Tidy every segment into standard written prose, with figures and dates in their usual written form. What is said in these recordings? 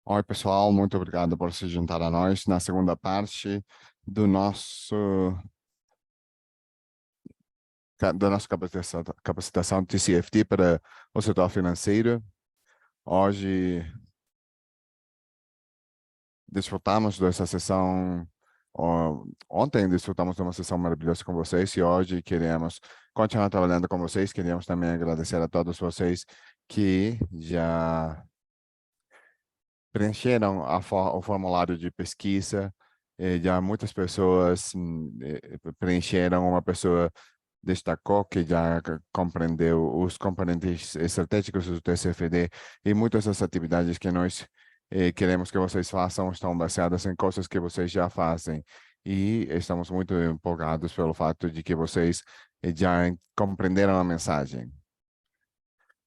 Oi, pessoal, muito obrigado por se juntar a nós na segunda parte do nosso da nossa capacitação TCFD para o setor financeiro. Hoje desfrutamos dessa sessão, ontem desfrutamos de uma sessão maravilhosa com vocês e hoje queremos continuar trabalhando com vocês. Queríamos também agradecer a todos vocês que já preencheram o formulário de pesquisa. Já muitas pessoas preencheram. Uma pessoa destacou que já compreendeu os componentes estratégicos do TCFD e muitas das atividades que nós queremos que vocês façam estão baseadas em coisas que vocês já fazem. E estamos muito empolgados pelo fato de que vocês já compreenderam a mensagem.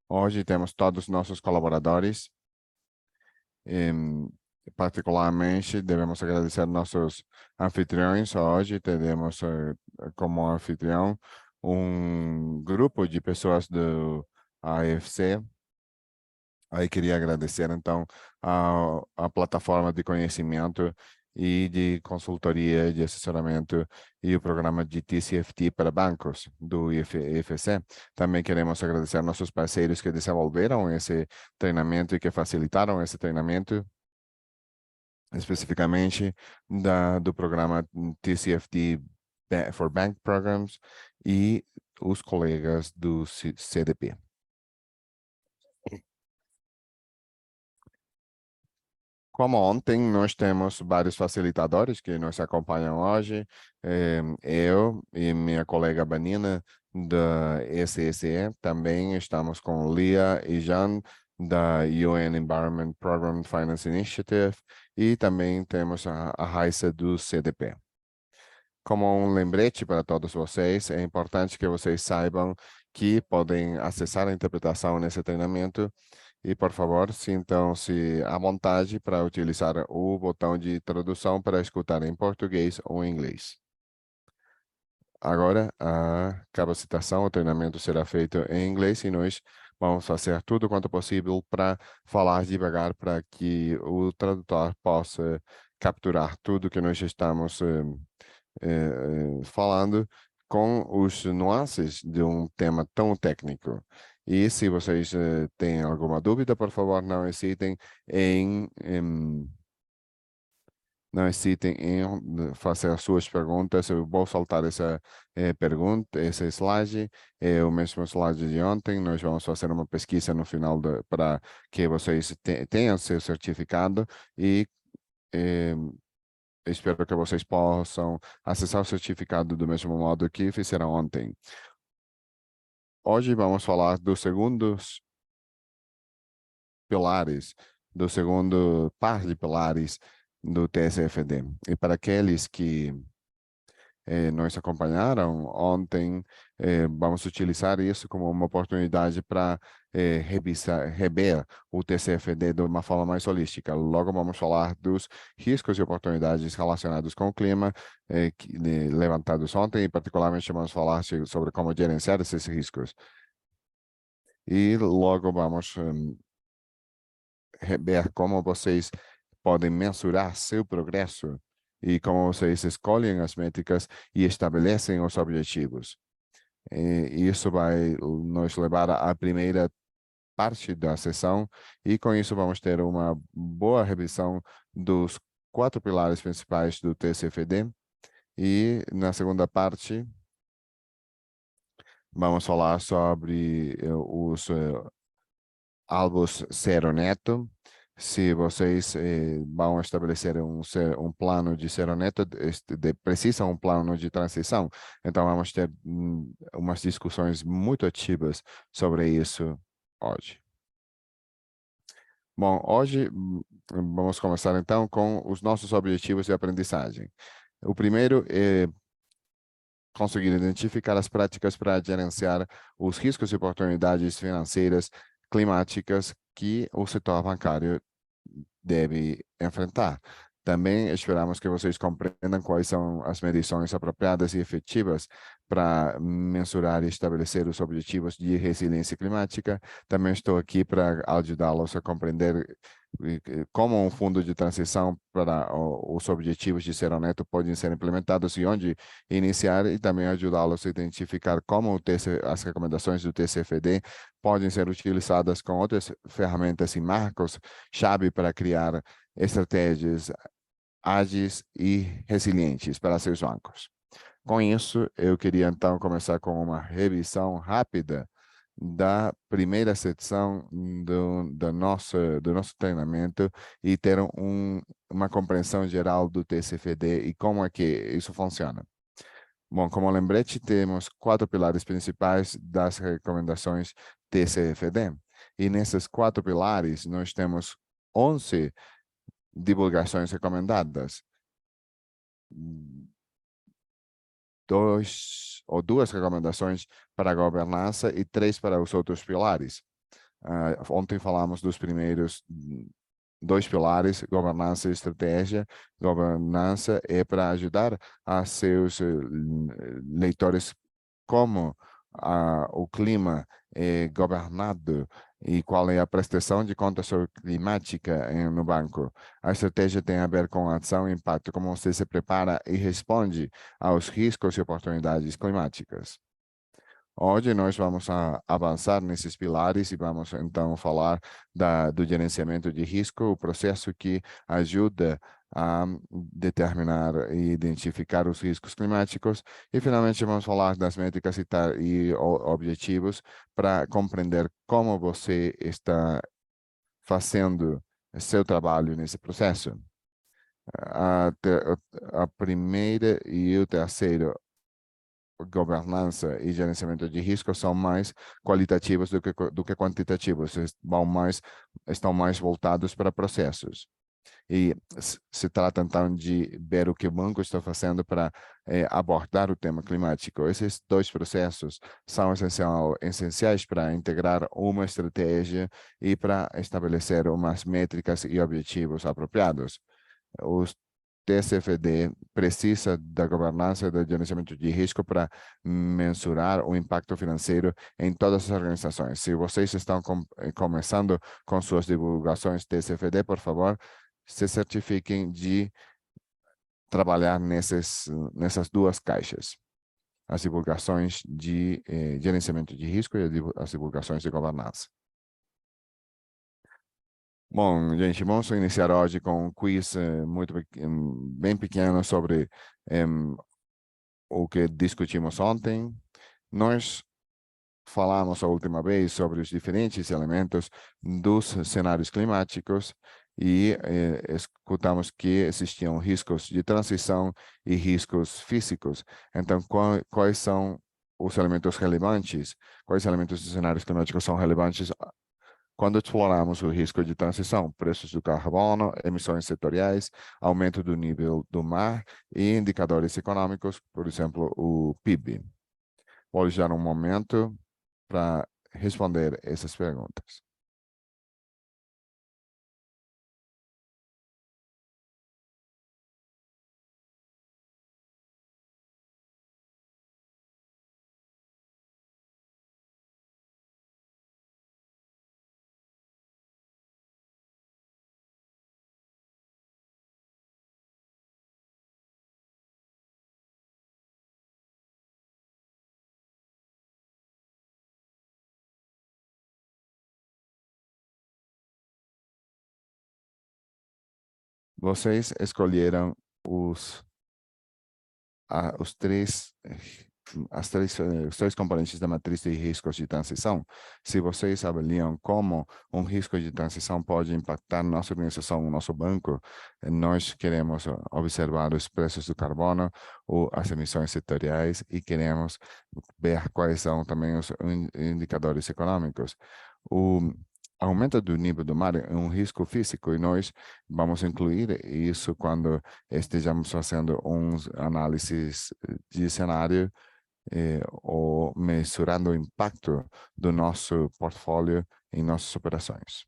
Hoje temos todos os nossos colaboradores. Em, Particularmente, devemos agradecer nossos anfitriões. Hoje teremos como anfitrião um grupo de pessoas do AFC. Aí queria agradecer, então, a plataforma de conhecimento e de consultoria de assessoramento e o programa de TCFT para bancos do IFC. Também queremos agradecer nossos parceiros que desenvolveram esse treinamento e que facilitaram esse treinamento, especificamente do programa TCFD for Bank Programs e os colegas do CDP. Como ontem, nós temos vários facilitadores que nos acompanham hoje. Eu e minha colega Banina, da SSE, também estamos com Lia e Jan, da UN Environment Program Finance Initiative, e também temos a Raissa do CDP. Como um lembrete para todos vocês, é importante que vocês saibam que podem acessar a interpretação nesse treinamento e, por favor, sintam-se à vontade para utilizar o botão de tradução para escutar em português ou em inglês. Agora, a capacitação, o treinamento será feito em inglês e nós vamos fazer tudo quanto possível para falar devagar para que o tradutor possa capturar tudo que nós estamos falando com os nuances de um tema tão técnico. E se vocês têm alguma dúvida, por favor, não hesitem em fazer as suas perguntas. Eu vou soltar essa pergunta, esse slide, é o mesmo slide de ontem. Nós vamos fazer uma pesquisa no final para que vocês tenham seu certificado e eh, espero que vocês possam acessar o certificado do mesmo modo que fizeram ontem. Hoje vamos falar dos segundos pilares, do segundo par de pilares do TSFD. E para aqueles que nos acompanharam ontem, vamos utilizar isso como uma oportunidade para rever o TCFD de uma forma mais holística. Logo vamos falar dos riscos e oportunidades relacionados com o clima levantados ontem, e particularmente vamos falar sobre como gerenciar esses riscos. E logo vamos ver como vocês podem mensurar seu progresso e como vocês escolhem as métricas e estabelecem os objetivos. E isso vai nos levar à primeira parte da sessão, e com isso vamos ter uma boa revisão dos 4 pilares principais do TCFD. E na segunda parte vamos falar sobre os alvos zero neto. Se vocês vão estabelecer um plano de zero neto, precisam um plano de transição. Então, vamos ter umas discussões muito ativas sobre isso hoje. Bom, hoje vamos começar então com os nossos objetivos de aprendizagem. O primeiro é conseguir identificar as práticas para gerenciar os riscos e oportunidades financeiras climáticas que o setor bancário deve enfrentar. Também esperamos que vocês compreendam quais são as medições apropriadas e efetivas para mensurar e estabelecer os objetivos de resiliência climática. Também estou aqui para ajudá-los a compreender como um fundo de transição para os objetivos de Zero Neto podem ser implementados e onde iniciar, e também ajudá-los a identificar como as recomendações do TCFD podem ser utilizadas com outras ferramentas e marcos-chave para criar estratégias ágeis e resilientes para seus bancos. Com isso, eu queria então começar com uma revisão rápida da primeira seção do nosso treinamento e ter uma compreensão geral do TCFD e como é que isso funciona. Bom, como lembrete, temos 4 pilares principais das recomendações TCFD. E nesses 4 pilares, nós temos 11 divulgações recomendadas, 2 recomendações para a governança e 3 para os outros pilares. Ontem falamos dos primeiros 2 pilares, governança e estratégia. Governança é para ajudar a seus leitores como o clima é governado e qual é a prestação de contas climática no banco. A estratégia tem a ver com ação e impacto, como você se prepara e responde aos riscos e oportunidades climáticas. Hoje nós vamos avançar nesses pilares e vamos então falar do gerenciamento de risco, o processo que ajuda a determinar e identificar os riscos climáticos. E finalmente vamos falar das métricas e objetivos para compreender como você está fazendo seu trabalho nesse processo. A primeira e o terceiro governança e gerenciamento de risco são mais qualitativos do que quantitativos, estão mais voltados para processos. E se trata então de ver o que o banco está fazendo para abordar o tema climático. Esses 2 processos são essenciais para integrar uma estratégia e para estabelecer umas métricas e objetivos apropriados. Os TCFD precisa da governança e do gerenciamento de risco para mensurar o impacto financeiro em todas as organizações. Se vocês estão começando com suas divulgações TCFD, por favor, se certifiquem de trabalhar nessas 2 caixas. As divulgações de gerenciamento de risco e as divulgações de governança. Bom, gente, vamos iniciar hoje com um quiz bem pequeno sobre o que discutimos ontem. Nós falamos a última vez sobre os diferentes elementos dos cenários climáticos e escutamos que existiam riscos de transição e riscos físicos. Então, quais são os elementos relevantes? Quais elementos dos cenários climáticos são relevantes quando exploramos o risco de transição, preços do carbono, emissões setoriais, aumento do nível do mar e indicadores econômicos, por exemplo, o PIB? Vou lhe dar um momento para responder essas perguntas. Vocês escolheram os três os 3 componentes da matriz de riscos de transição. Se vocês avaliam como um risco de transição pode impactar nossa organização, nosso banco, nós queremos observar os preços do carbono, ou as emissões setoriais, e queremos ver quais são também os indicadores econômicos. O aumento do nível do mar é um risco físico e nós vamos incluir isso quando estejamos fazendo uns análises de cenário ou mensurando o impacto do nosso portfólio em nossas operações.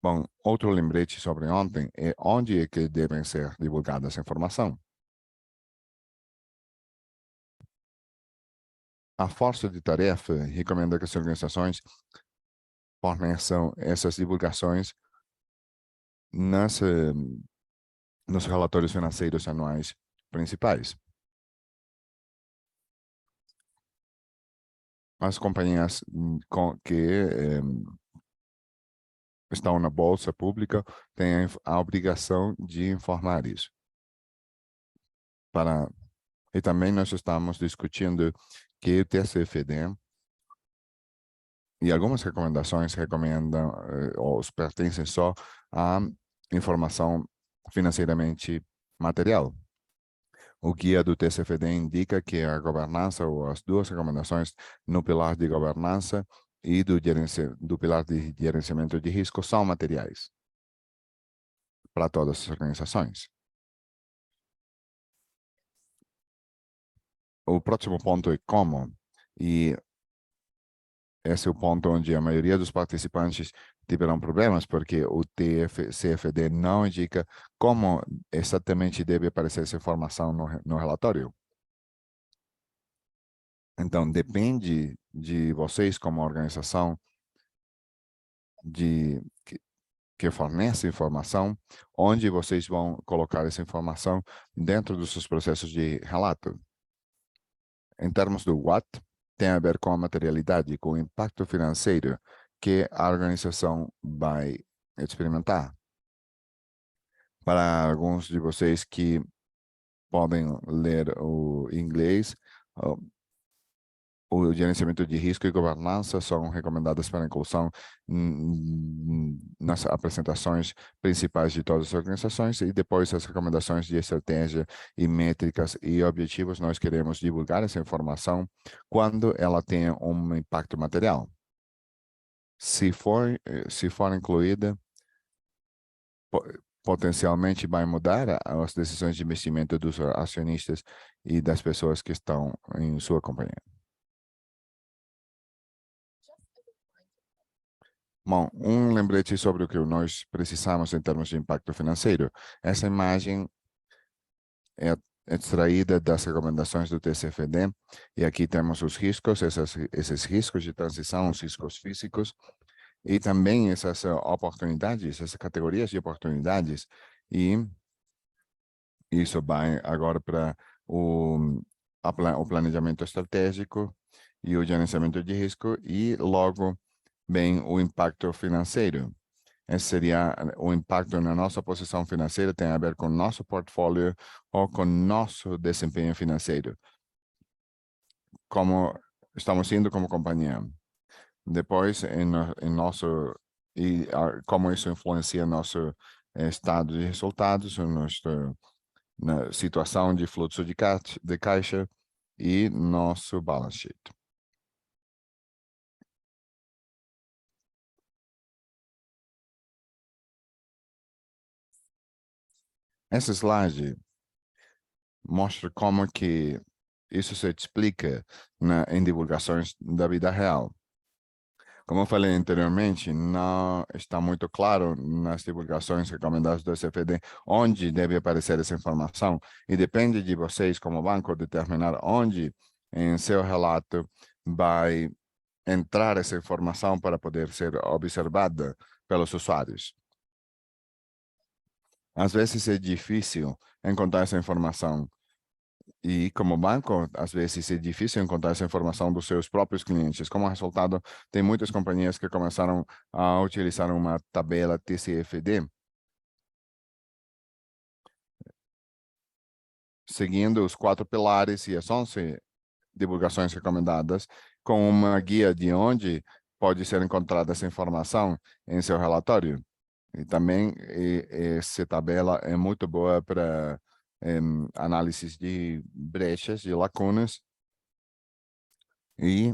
Bom, outro lembrete sobre ontem é onde é que devem ser divulgadas essa informação. A Força de Tarefa recomenda que as organizações forneçam essas divulgações nas, nos relatórios financeiros anuais principais. As companhias que estão na bolsa pública têm a obrigação de informar isso. E também nós estamos discutindo que o TCFD e algumas recomendações recomendam ou pertencem só à informação financeiramente material. O guia do TCFD indica que a governança ou as duas recomendações no pilar de governança e do pilar de gerenciamento de risco são materiais para todas as organizações. O próximo ponto é como, e esse é o ponto onde a maioria dos participantes tiveram problemas, porque o TCFD não indica como exatamente deve aparecer essa informação no relatório. Então, depende de vocês, como organização, que fornece informação, onde vocês vão colocar essa informação dentro dos seus processos de relato. Em termos do what, tem a ver com a materialidade, com o impacto financeiro que a organização vai experimentar. Para alguns de vocês que podem ler o inglês, o gerenciamento de risco e governança são recomendadas para inclusão nas apresentações principais de todas as organizações e depois as recomendações de estratégia e métricas e objetivos. Nós queremos divulgar essa informação quando ela tem um impacto material. Se for incluída, potencialmente vai mudar as decisões de investimento dos acionistas e das pessoas que estão em sua companhia. Bom, um lembrete sobre o que nós precisamos em termos de impacto financeiro. Essa imagem é extraída das recomendações do TCFD, e aqui temos os riscos, esses riscos de transição, os riscos físicos, e também essas oportunidades, essas categorias de oportunidades, e isso vai agora para o planejamento estratégico e o gerenciamento de risco, e logo bem o impacto financeiro. Esse seria o impacto na nossa posição financeira, tem a ver com nosso portfólio ou com nosso desempenho financeiro, como estamos indo como companhia. Depois, em nosso, e como isso influencia nosso estado de resultados, nossa na situação de fluxo de caixa e nosso balance sheet. Essa slide mostra como que isso se explica em divulgações da vida real. Como eu falei anteriormente, não está muito claro nas divulgações recomendadas do SFD onde deve aparecer essa informação, e depende de vocês, como banco, determinar onde em seu relato vai entrar essa informação para poder ser observada pelos usuários. Às vezes é difícil encontrar essa informação. E como banco, às vezes é difícil encontrar essa informação dos seus próprios clientes. Como resultado, tem muitas companhias que começaram a utilizar uma tabela TCFD, seguindo os 4 pilares e as 11 divulgações recomendadas, com uma guia de onde pode ser encontrada essa informação em seu relatório. E também essa tabela é muito boa para análises de brechas, de lacunas, e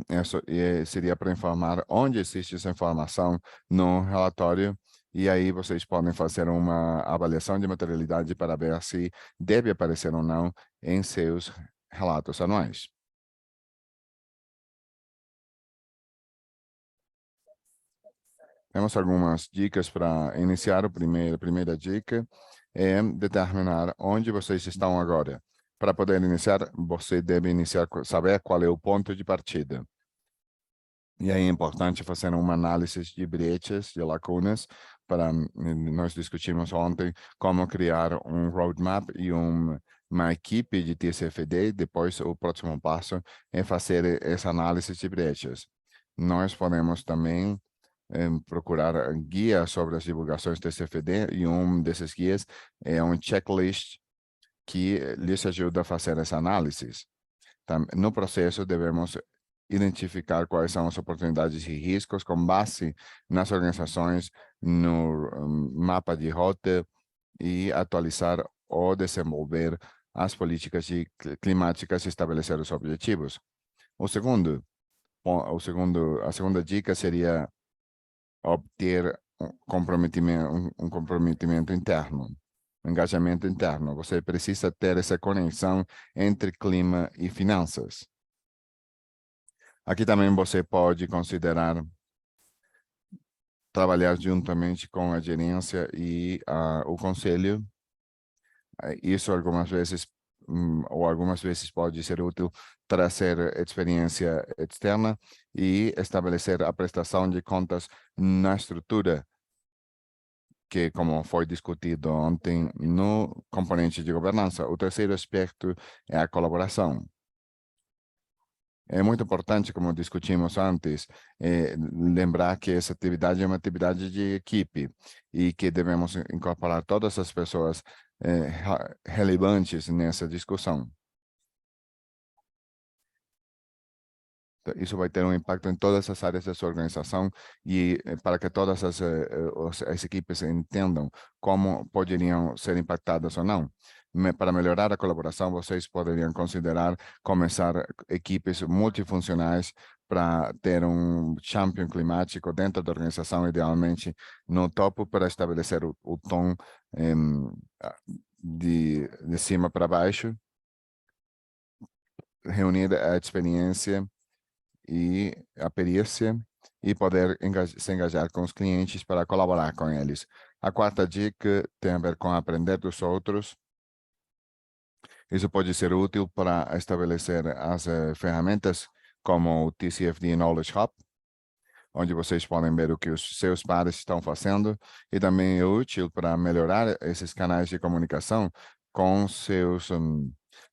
seria para informar onde existe essa informação no relatório, e aí vocês podem fazer uma avaliação de materialidade para ver se deve aparecer ou não em seus relatos anuais. Temos algumas dicas para iniciar. A primeira dica é determinar onde vocês estão agora. Para poder iniciar, você deve saber qual é o ponto de partida. E aí é importante fazer uma análise de brechas, de lacunas, para nós discutimos ontem como criar um roadmap e uma equipe de TCFD. Depois, o próximo passo é fazer essa análise de brechas. Nós podemos também procurar guias sobre as divulgações do TCFD, e um desses guias é um checklist que lhes ajuda a fazer essa análise. No processo, devemos identificar quais são as oportunidades e riscos com base nas organizações, no mapa de rota, e atualizar ou desenvolver as políticas climáticas e estabelecer os objetivos. A segunda dica seria obter um comprometimento interno, um engajamento interno. Você precisa ter essa conexão entre clima e finanças. Aqui também você pode considerar trabalhar juntamente com a gerência e o conselho. Isso algumas vezes pode ser útil trazer experiência externa e estabelecer a prestação de contas na estrutura, que, como foi discutido ontem no componente de governança. O terceiro aspecto é a colaboração. É muito importante, como discutimos antes, lembrar que essa atividade é uma atividade de equipe e que devemos incorporar todas as pessoas relevantes nessa discussão. Isso vai ter um impacto em todas as áreas da sua organização, e para que todas as equipes entendam como poderiam ser impactadas ou não. Para melhorar a colaboração, vocês poderiam considerar começar equipes multifuncionais para ter um champion climático dentro da organização, idealmente no topo, para estabelecer o tom de cima para baixo, reunir a experiência e a perícia, e poder se engajar com os clientes para colaborar com eles. A quarta dica tem a ver com aprender dos outros. Isso pode ser útil para estabelecer as ferramentas como o TCFD Knowledge Hub, onde vocês podem ver o que os seus pares estão fazendo, e também é útil para melhorar esses canais de comunicação com seus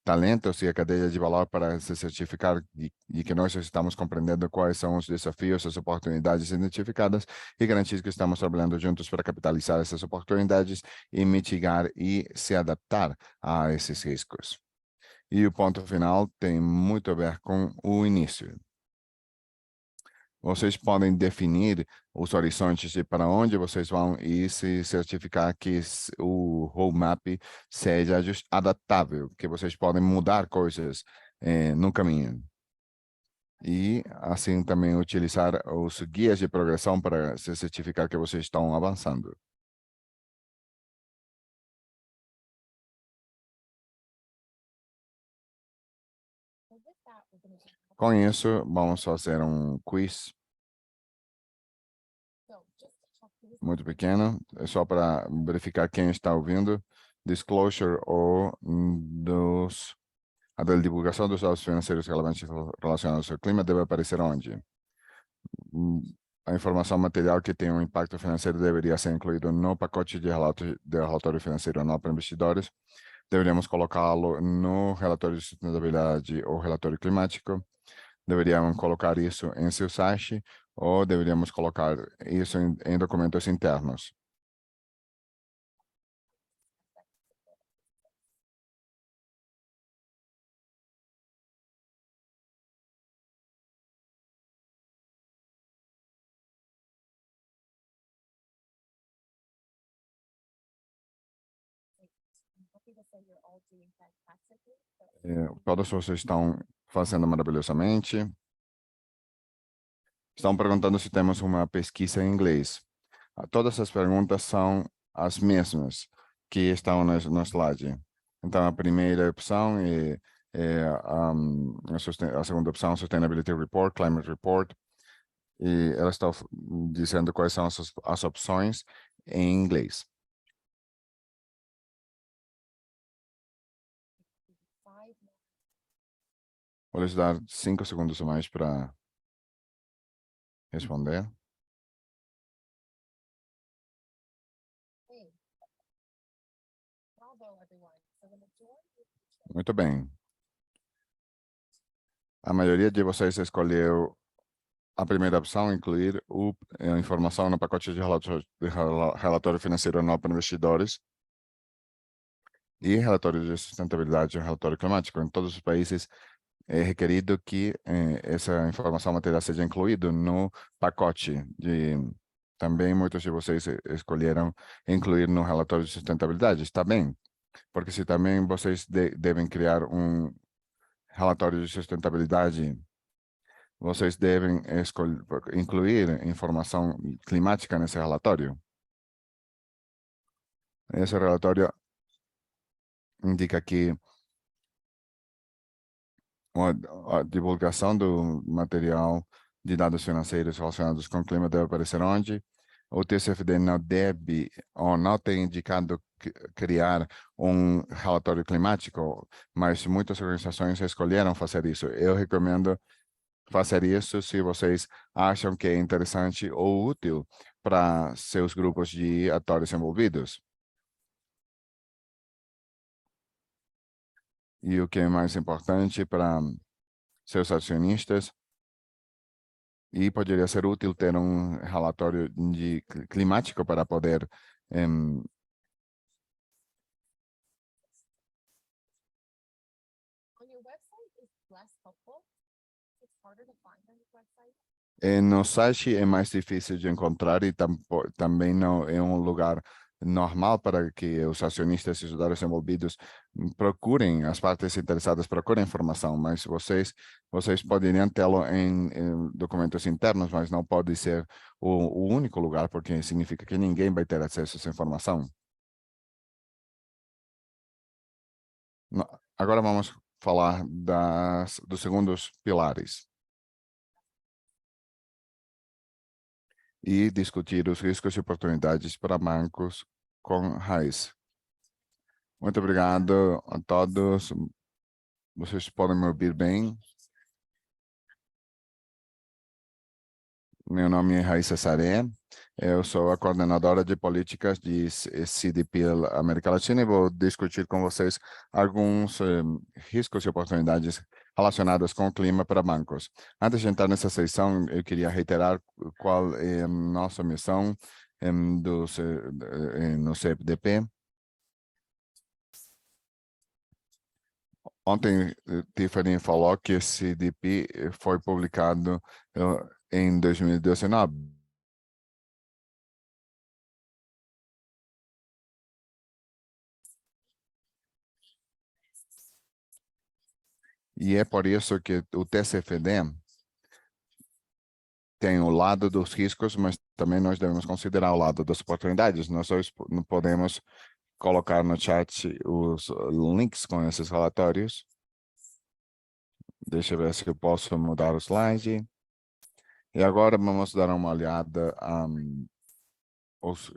talentos e a cadeia de valor, para se certificar de que nós estamos compreendendo quais são os desafios, as oportunidades identificadas, e garantir que estamos trabalhando juntos para capitalizar essas oportunidades e mitigar e se adaptar a esses riscos. E o ponto final tem muito a ver com o início. Vocês podem definir os horizontes de para onde vocês vão e se certificar que o roadmap seja adaptável, que vocês podem mudar coisas no caminho. E assim também utilizar os guias de progressão para se certificar que vocês estão avançando. Com isso, vamos fazer um quiz muito pequeno, é só para verificar quem está ouvindo. Disclosure ou a da divulgação dos dados financeiros relevantes relacionados ao clima deve aparecer onde? A informação material que tem um impacto financeiro deveria ser incluído no pacote de relatório financeiro anual para investidores. Deveríamos colocá-lo no relatório de sustentabilidade ou relatório climático. Deveríamos colocar isso em seu site, ou deveríamos colocar isso em documentos internos. Todos vocês estão fazendo maravilhosamente. Estão perguntando se temos uma pesquisa em inglês. Todas as perguntas são as mesmas que estão no slide. Então, a primeira opção é a segunda opção, Sustainability Report, Climate Report. E ela está dizendo quais são as opções em inglês. Vou lhes dar 5 segundos a mais para responder. Muito bem. A maioria de vocês escolheu a primeira opção, incluir a informação no pacote de relatório financeiro anual para investidores e relatório de sustentabilidade e relatório climático. Em todos os países é requerido que essa informação material seja incluído no pacote de... Também muitos de vocês escolheram incluir no relatório de sustentabilidade. Está bem, porque se também vocês devem criar um relatório de sustentabilidade, vocês devem incluir informação climática nesse relatório. Esse relatório indica que a divulgação do material de dados financeiros relacionados com o clima deve aparecer onde? O TCFD não deve ou não tem indicado criar um relatório climático, mas muitas organizações escolheram fazer isso. Eu recomendo fazer isso se vocês acham que é interessante ou útil para seus grupos de atores envolvidos. E o que é mais importante para seus acionistas, e poderia ser útil ter um relatório de climático para poder no site é mais difícil de encontrar e também não é um lugar normal para que os acionistas e os usuários envolvidos procurem, as partes interessadas procurem informação, mas vocês poderiam tê-lo em documentos internos, mas não pode ser o único lugar, porque significa que ninguém vai ter acesso a essa informação. Agora vamos falar dos segundos pilares e discutir os riscos e oportunidades para bancos com raiz. Muito obrigado a todos. Vocês podem me ouvir bem? Meu nome é Raíssa Saré. Eu sou a coordenadora de políticas de CDP América Latina e vou discutir com vocês alguns riscos e oportunidades relacionadas com o clima para bancos. Antes de entrar nessa sessão, eu queria reiterar qual é a nossa missão no CFDP. Ontem, Tiffany falou que esse CDP foi publicado em 2019. E é por isso que o TCFD tem o lado dos riscos, mas também nós devemos considerar o lado das oportunidades. Nós não podemos colocar no chat os links com esses relatórios. Deixa eu ver se eu posso mudar o slide. E agora vamos dar uma olhada aos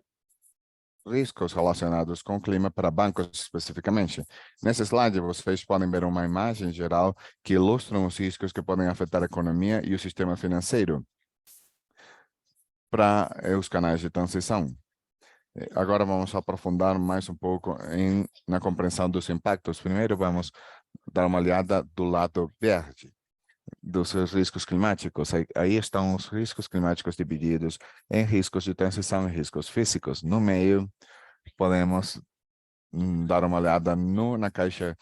riscos relacionados com o clima para bancos especificamente. Nesse slide, vocês podem ver uma imagem geral que ilustra os riscos que podem afetar a economia e o sistema financeiro para os canais de transição. Agora vamos aprofundar mais um pouco na compreensão dos impactos. Primeiro, vamos dar uma olhada do lado verde dos riscos climáticos. Aí estão os riscos climáticos divididos em riscos de transição e riscos físicos. No meio, podemos dar uma olhada na caixa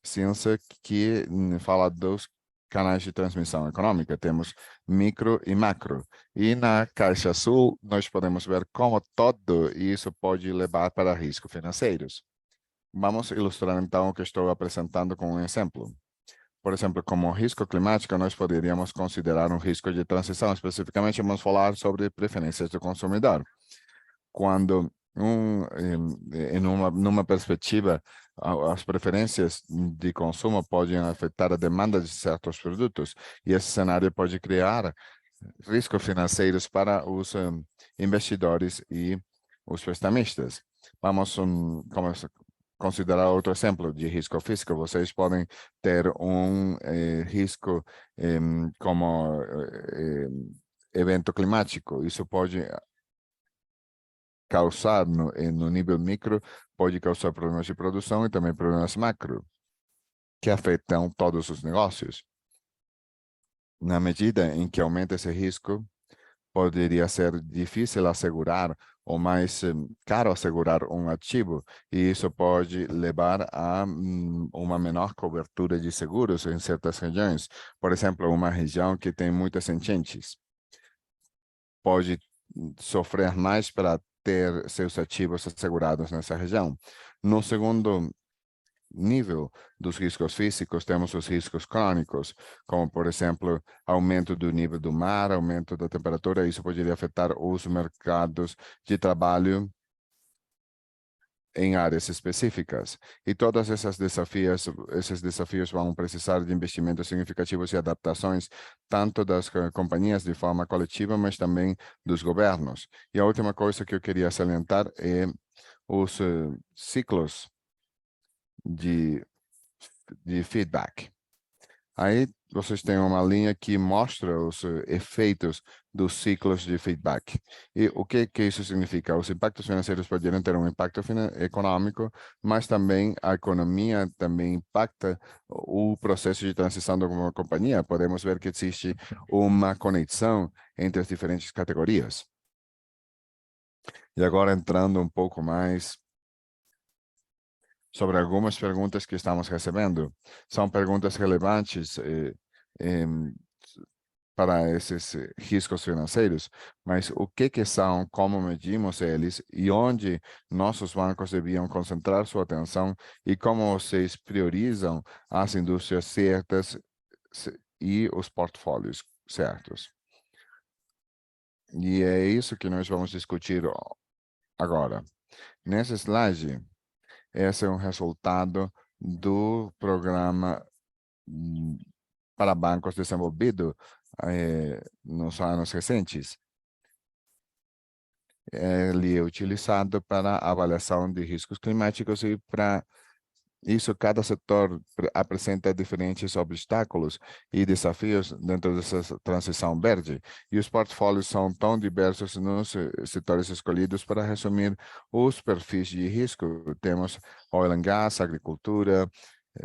cinza que fala dos canais de transmissão econômica. Temos micro e macro. E na caixa azul, nós podemos ver como todo isso pode levar para riscos financeiros. Vamos ilustrar então o que estou apresentando com um exemplo. Por exemplo, como risco climático, nós poderíamos considerar um risco de transição. Especificamente, vamos falar sobre preferências do consumidor. Quando, numa perspectiva, as preferências de consumo podem afetar a demanda de certos produtos, e esse cenário pode criar riscos financeiros para os investidores e os prestamistas. Vamos considerar outro exemplo de risco físico. Vocês podem ter um risco como evento climático. Isso pode causar no nível micro, pode causar problemas de produção e também problemas macro, que afetam todos os negócios. Na medida em que aumenta esse risco, poderia ser difícil assegurar ou mais caro assegurar um ativo, e isso pode levar a uma menor cobertura de seguros em certas regiões. Por exemplo, uma região que tem muitas enchentes pode sofrer mais para ter seus ativos assegurados nessa região. No segundo nível dos riscos físicos, temos os riscos crônicos, como, por exemplo, aumento do nível do mar, aumento da temperatura. Isso poderia afetar os mercados de trabalho em áreas específicas. E todos esses desafios vão precisar de investimentos significativos e adaptações, tanto das companhias de forma coletiva, mas também dos governos. E a última coisa que eu queria salientar é os ciclos de feedback. Aí vocês têm uma linha que mostra os efeitos dos ciclos de feedback. E o que isso significa? Os impactos financeiros poderiam ter um impacto econômico, mas também a economia também impacta o processo de transição de uma companhia. Podemos ver que existe uma conexão entre as diferentes categorias. E agora entrando um pouco mais sobre algumas perguntas que estamos recebendo. São perguntas relevantes para esses riscos financeiros, mas o que são, como medimos eles e onde nossos bancos deviam concentrar sua atenção e como vocês priorizam as indústrias certas e os portfólios certos. E é isso que nós vamos discutir agora. Nesse slide, esse é um resultado do programa para bancos desenvolvido nos anos recentes. Ele é utilizado para avaliação de riscos climáticos e para isso cada setor apresenta diferentes obstáculos e desafios dentro dessa transição verde. E os portfólios são tão diversos nos setores escolhidos para resumir os perfis de risco. Temos oil and gas, agricultura,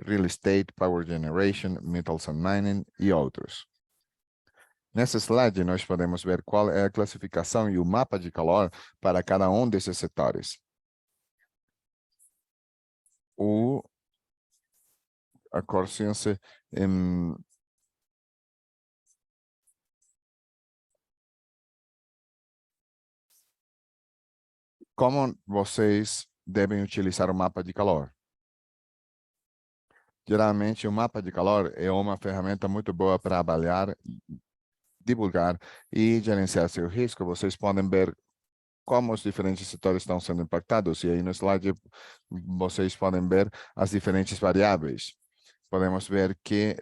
real estate, power generation, metals and mining e outros. Nessa slide, nós podemos ver qual é a classificação e o mapa de calor para cada um desses setores. A cor ciência como vocês devem utilizar o mapa de calor? Geralmente, o mapa de calor é uma ferramenta muito boa para avaliar, divulgar e gerenciar seu risco. Vocês podem ver como os diferentes setores estão sendo impactados. E aí no slide vocês podem ver as diferentes variáveis. Podemos ver que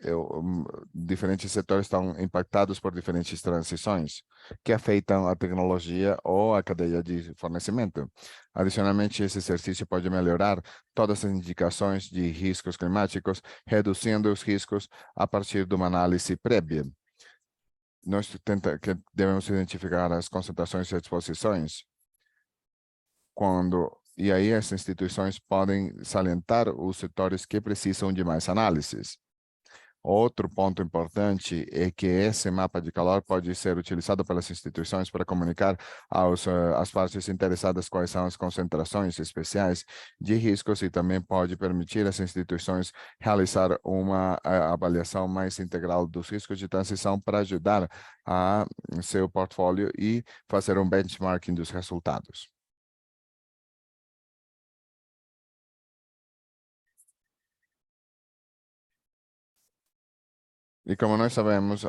diferentes setores estão impactados por diferentes transições que afetam a tecnologia ou a cadeia de fornecimento. Adicionalmente, esse exercício pode melhorar todas as indicações de riscos climáticos, reduzindo os riscos a partir de uma análise prévia. Nós devemos identificar as concentrações e exposições e aí as instituições podem salientar os setores que precisam de mais análises. Outro ponto importante é que esse mapa de calor pode ser utilizado pelas instituições para comunicar às partes interessadas quais são as concentrações especiais de riscos e também pode permitir às instituições realizar uma avaliação mais integral dos riscos de transição para ajudar a seu portfólio e fazer um benchmarking dos resultados. E como nós sabemos,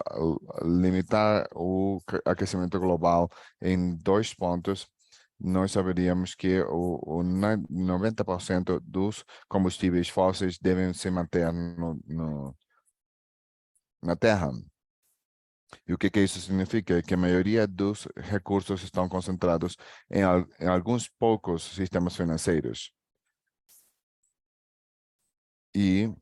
limitar o aquecimento global em 2 pontos, nós saberíamos que o 90% dos combustíveis fósseis devem se manter na Terra. E o que que isso significa? É que a maioria dos recursos estão concentrados em alguns poucos sistemas financeiros. E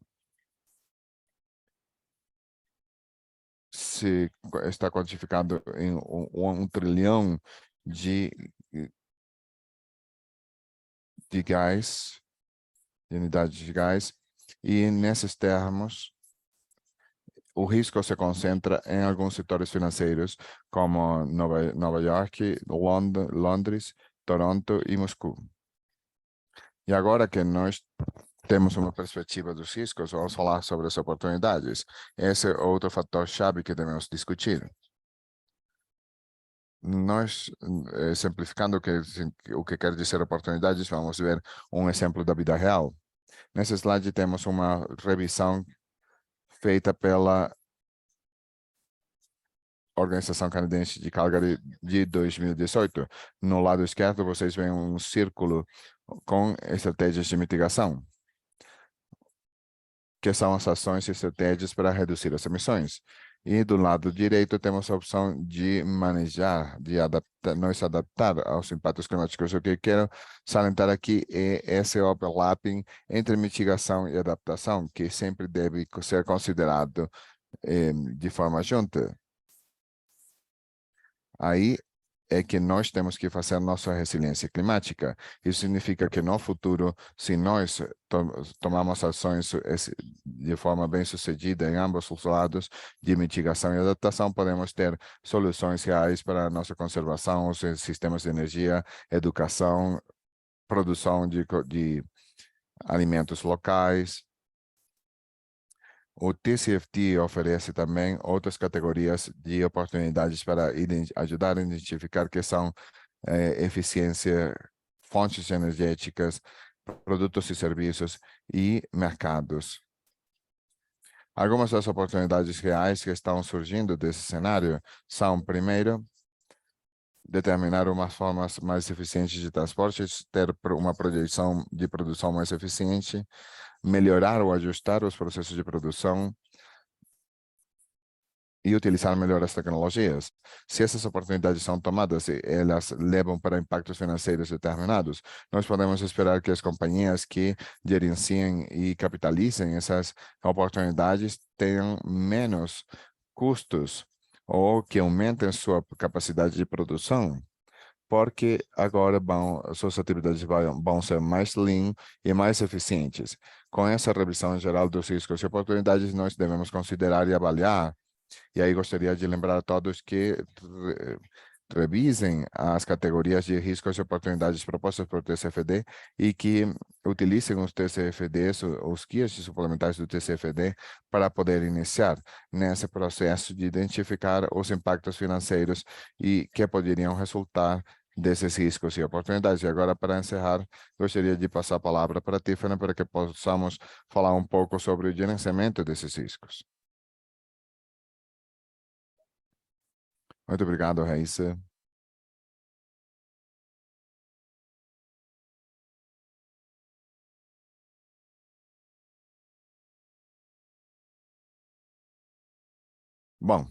se está quantificado em 1 trilhão de, de gás, de unidades de gás, e nesses termos, o risco se concentra em alguns setores financeiros, como Nova York, Londres, Toronto e Moscou. E agora que nós temos uma perspectiva dos riscos, vamos falar sobre as oportunidades. Esse é outro fator-chave que devemos discutir. Nós, simplificando o que quer dizer oportunidades, vamos ver um exemplo da vida real. Nesse slide temos uma revisão feita pela Organização Canadense de Calgary de 2018. No lado esquerdo, vocês veem um círculo com estratégias de mitigação, que são as ações e estratégias para reduzir as emissões. E do lado direito temos a opção de manejar, de adaptar, nos adaptar aos impactos climáticos. O que eu quero salientar aqui é esse overlapping entre mitigação e adaptação, que sempre deve ser considerado de forma junta. Aí é que nós temos que fazer nossa resiliência climática. Isso significa que no futuro, se nós tomarmos ações de forma bem-sucedida em ambos os lados, de mitigação e adaptação, podemos ter soluções reais para a nossa conservação, os sistemas de energia, educação, produção de alimentos locais. O TCFD oferece também outras categorias de oportunidades para ajudar a identificar que são eficiência, fontes energéticas, produtos e serviços e mercados. Algumas das oportunidades reais que estão surgindo desse cenário são, primeiro, determinar umas formas mais eficientes de transporte, ter uma projeção de produção mais eficiente, melhorar ou ajustar os processos de produção, e utilizar melhor as tecnologias. Se essas oportunidades são tomadas e elas levam para impactos financeiros determinados, nós podemos esperar que as companhias que gerenciem e capitalizem essas oportunidades tenham menos custos ou que aumentem sua capacidade de produção, porque agora suas atividades vão ser mais lean e mais eficientes. Com essa revisão geral dos riscos e oportunidades, nós devemos considerar e avaliar, e aí gostaria de lembrar a todos que revisem as categorias de riscos e oportunidades propostas por TCFD e que utilizem os TCFDs, os guias suplementares do TCFD, para poder iniciar nesse processo de identificar os impactos financeiros e que poderiam resultar desses riscos e oportunidades. E agora, para encerrar, gostaria de passar a palavra para a Tiffany para que possamos falar um pouco sobre o gerenciamento desses riscos. Muito obrigado, Raíssa. Bom,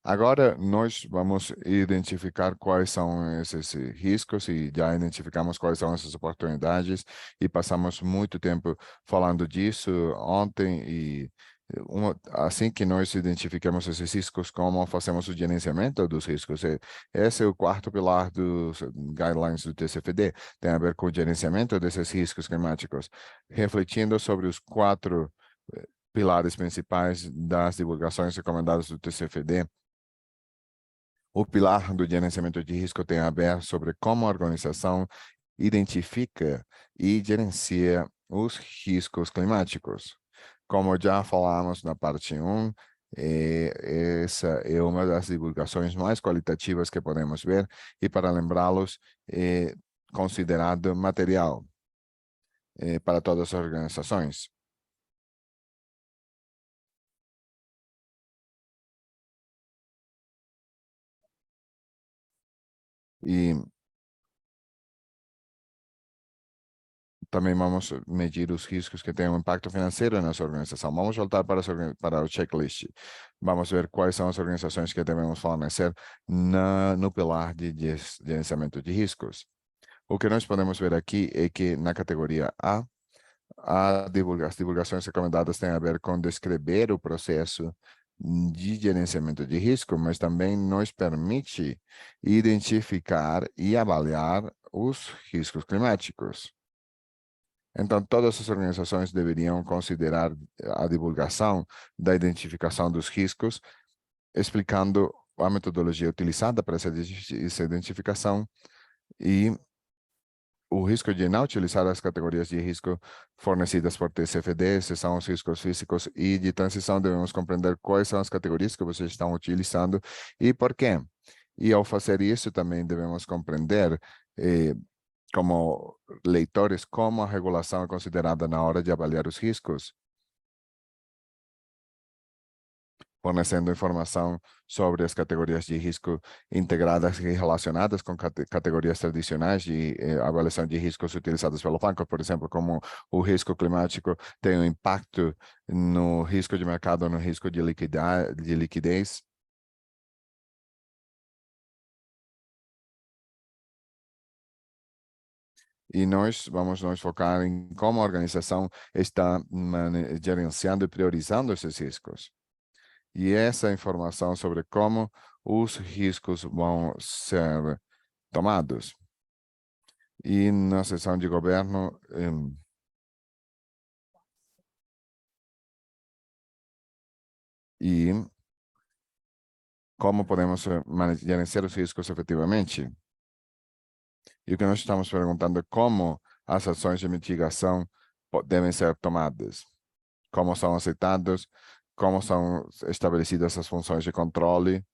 agora nós vamos identificar quais são esses riscos e já identificamos quais são essas oportunidades e passamos muito tempo falando disso ontem e assim que nós identificamos esses riscos, como fazemos o gerenciamento dos riscos? Esse é o quarto pilar dos guidelines do TCFD, tem a ver com o gerenciamento desses riscos climáticos, refletindo sobre os quatro pilares principais das divulgações recomendadas do TCFD. O pilar do gerenciamento de risco tem a ver sobre como a organização identifica e gerencia os riscos climáticos. Como já falamos na parte 1, essa é uma das divulgações mais qualitativas que podemos ver e, para lembrá-los, é considerado material para todas as organizações. E também vamos medir os riscos que têm um impacto financeiro nessa organização. Vamos voltar para o checklist. Vamos ver quais são as organizações que devemos fornecer no pilar de gerenciamento de riscos. O que nós podemos ver aqui é que na categoria A, as divulgações recomendadas têm a ver com descrever o processo de gerenciamento de risco, mas também nos permite identificar e avaliar os riscos climáticos. Então, todas as organizações deveriam considerar a divulgação da identificação dos riscos, explicando a metodologia utilizada para essa identificação e o risco de não utilizar as categorias de risco fornecidas por TCFD, esses são os riscos físicos e de transição, devemos compreender quais são as categorias que vocês estão utilizando e por quê. E ao fazer isso, também devemos compreender, como leitores, como a regulação é considerada na hora de avaliar os riscos, fornecendo informação sobre as categorias de risco integradas e relacionadas com categorias tradicionais de avaliação de riscos utilizadas pelo banco, por exemplo, como o risco climático tem um impacto no risco de mercado, no risco de liquidez. E nós vamos nos focar em como a organização está gerenciando e priorizando esses riscos. E essa informação sobre como os riscos vão ser tomados. E na sessão de governo, e como podemos gerenciar os riscos efetivamente. E o que nós estamos perguntando é como as ações de mitigação devem ser tomadas, como são aceitadas, como são estabelecidas as funções de controle.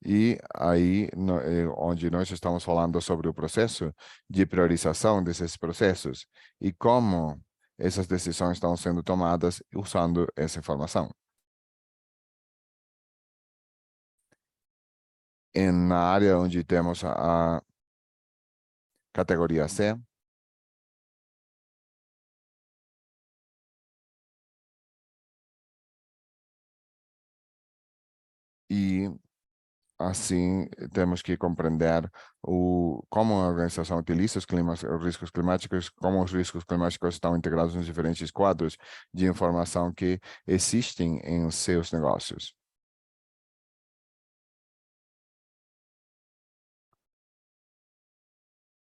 E aí, onde nós estamos falando sobre o processo de priorização desses processos e como essas decisões estão sendo tomadas usando essa informação. Na área onde temos a categoria C, e assim temos que compreender como a organização utiliza os riscos climáticos, como os riscos climáticos estão integrados nos diferentes quadros de informação que existem em seus negócios.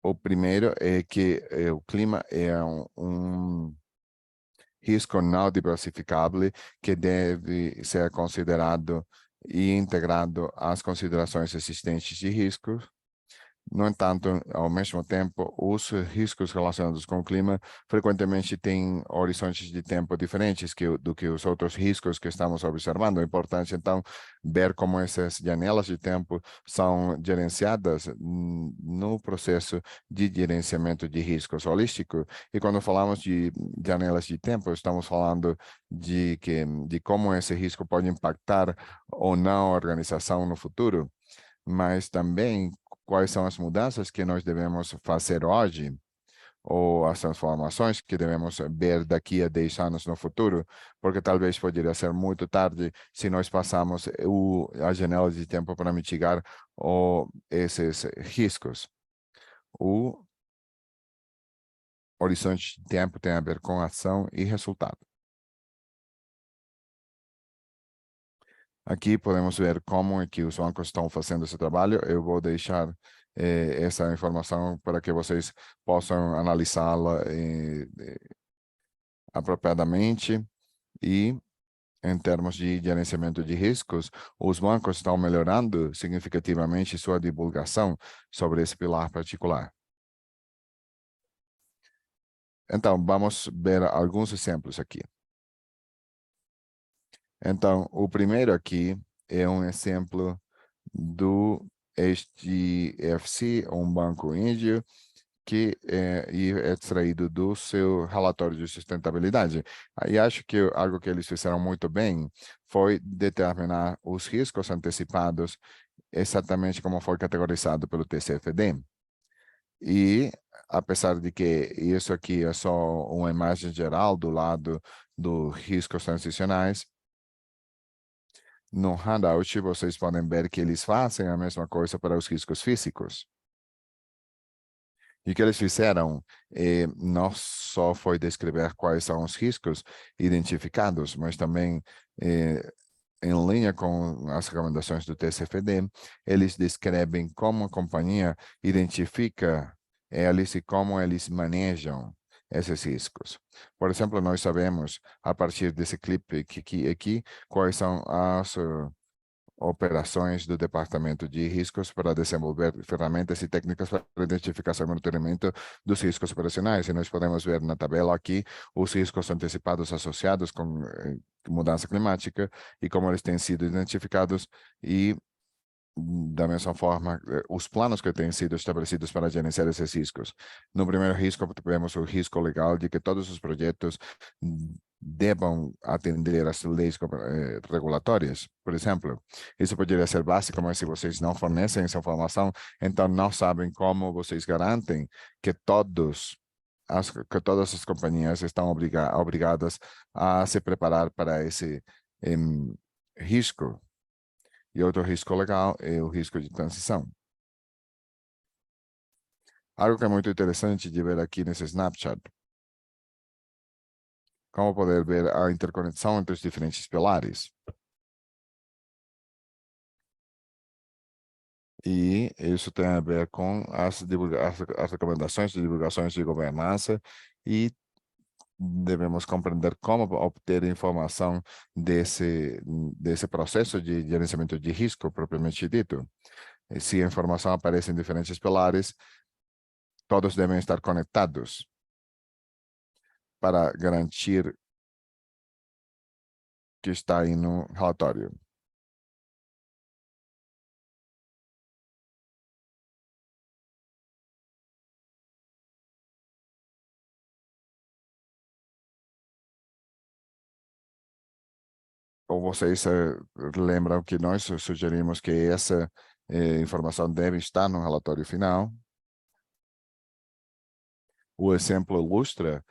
O primeiro é que o clima é um risco não diversificável que deve ser considerado e integrado às considerações existentes de riscos. No entanto, ao mesmo tempo, os riscos relacionados com o clima frequentemente têm horizontes de tempo diferentes do que os outros riscos que estamos observando. É importante, então, ver como essas janelas de tempo são gerenciadas no processo de gerenciamento de riscos holístico. E quando falamos de janelas de tempo, estamos falando de como esse risco pode impactar ou não a organização no futuro, mas também quais são as mudanças que nós devemos fazer hoje, ou as transformações que devemos ver daqui a 10 anos no futuro, porque talvez poderia ser muito tarde se nós passamos a janela de tempo para mitigar esses riscos. O horizonte de tempo tem a ver com ação e resultado. Aqui podemos ver como é que os bancos estão fazendo esse trabalho. Eu vou deixar essa informação para que vocês possam analisá-la apropriadamente. E, em termos de gerenciamento de riscos, os bancos estão melhorando significativamente sua divulgação sobre esse pilar particular. Então, vamos ver alguns exemplos aqui. Então, o primeiro aqui é um exemplo do HDFC, um banco índio, que é extraído do seu relatório de sustentabilidade. Aí acho que algo que eles fizeram muito bem foi determinar os riscos antecipados exatamente como foi categorizado pelo TCFD. E apesar de que isso aqui é só uma imagem geral do lado dos riscos transicionais, no handout vocês podem ver que eles fazem a mesma coisa para os riscos físicos. E o que eles fizeram não só foi descrever quais são os riscos identificados, mas também, em linha com as recomendações do TCFD, eles descrevem como a companhia identifica eles e como eles manejam esses riscos. Por exemplo, nós sabemos, a partir desse clipe aqui quais são as operações do Departamento de Riscos para desenvolver ferramentas e técnicas para identificação e monitoramento dos riscos operacionais. E nós podemos ver na tabela aqui os riscos antecipados associados com mudança climática e como eles têm sido identificados e da mesma forma, os planos que têm sido estabelecidos para gerenciar esses riscos. No primeiro risco, temos o risco legal de que todos os projetos devam atender às leis regulatórias. Por exemplo, isso poderia ser básico, mas se vocês não fornecem essa informação, então não sabem como vocês garantem que que todas as companhias estão obrigadas a se preparar para esse risco. E outro risco legal é o risco de transição. Algo que é muito interessante de ver aqui nesse snapshot, como poder ver a interconexão entre os diferentes pilares. E isso tem a ver com as recomendações de divulgações de governança e devemos compreender como obter informação desse processo de gerenciamento de risco propriamente dito. E se a informação aparece em diferentes pilares, todos devem estar conectados para garantir que está aí no relatório. Ou vocês lembram que nós sugerimos que essa informação deve estar no relatório final? O exemplo ilustra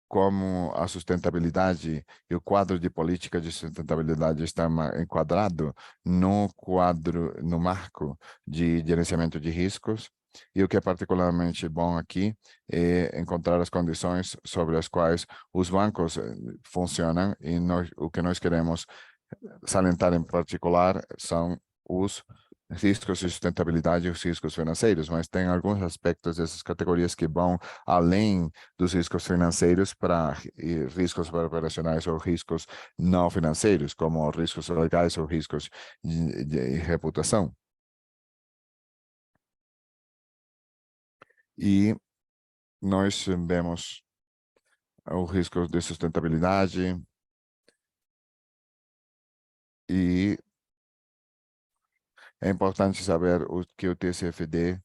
como a sustentabilidade e o quadro de política de sustentabilidade está enquadrado no marco de gerenciamento de riscos. E o que é particularmente bom aqui é encontrar as condições sobre as quais os bancos funcionam e o que nós queremos salientar em particular são os riscos de sustentabilidade e os riscos financeiros, mas tem alguns aspectos dessas categorias que vão além dos riscos financeiros para riscos operacionais ou riscos não financeiros, como riscos legais ou riscos de reputação. E nós vemos os riscos de sustentabilidade e é importante saber que o TCFD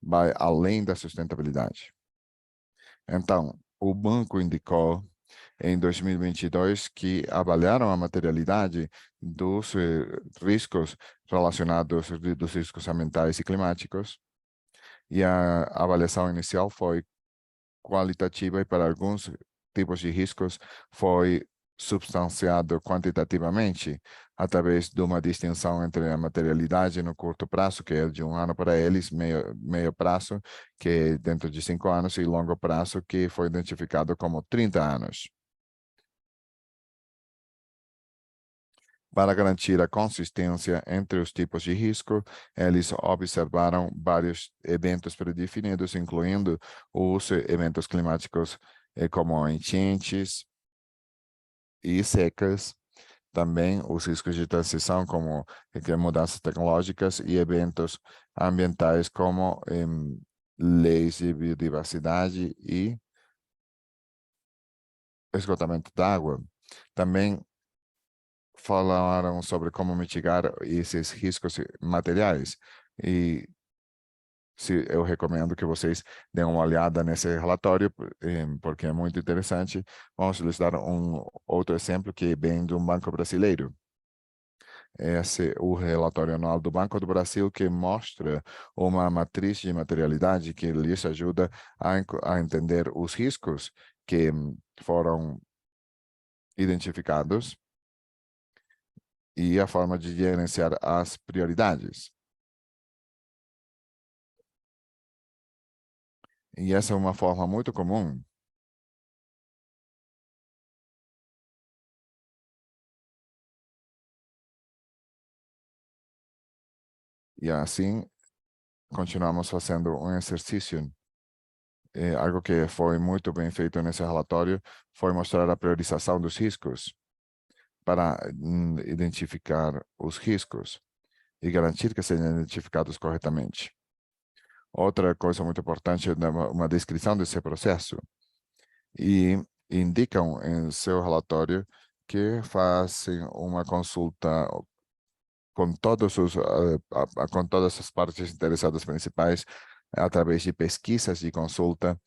vai além da sustentabilidade. Então, o banco indicou em 2022 que avaliaram a materialidade dos riscos relacionados dos riscos ambientais e climáticos e a avaliação inicial foi qualitativa e para alguns tipos de riscos foi substanciado quantitativamente através de uma distinção entre a materialidade no curto prazo, que é de 1 ano para eles, meio prazo, que é dentro de 5 anos, e longo prazo, que foi identificado como 30 anos. Para garantir a consistência entre os tipos de risco, eles observaram vários eventos predefinidos, incluindo os eventos climáticos como enchentes e secas, também os riscos de transição, como mudanças tecnológicas e eventos ambientais, como leis de biodiversidade e esgotamento d'água. Também falaram sobre como mitigar esses riscos materiais. E eu recomendo que vocês deem uma olhada nesse relatório, porque é muito interessante. Vamos lhes dar um outro exemplo que vem de um banco brasileiro. Esse é o relatório anual do Banco do Brasil, que mostra uma matriz de materialidade que lhes ajuda a entender os riscos que foram identificados e a forma de gerenciar as prioridades. E essa é uma forma muito comum. E assim, continuamos fazendo um exercício. Algo que foi muito bem feito nesse relatório foi mostrar a priorização dos riscos para identificar os riscos e garantir que sejam identificados corretamente. Outra coisa muito importante é uma descrição desse processo e indicam em seu relatório que fazem uma consulta com com todas as partes interessadas principais através de pesquisas de consulta,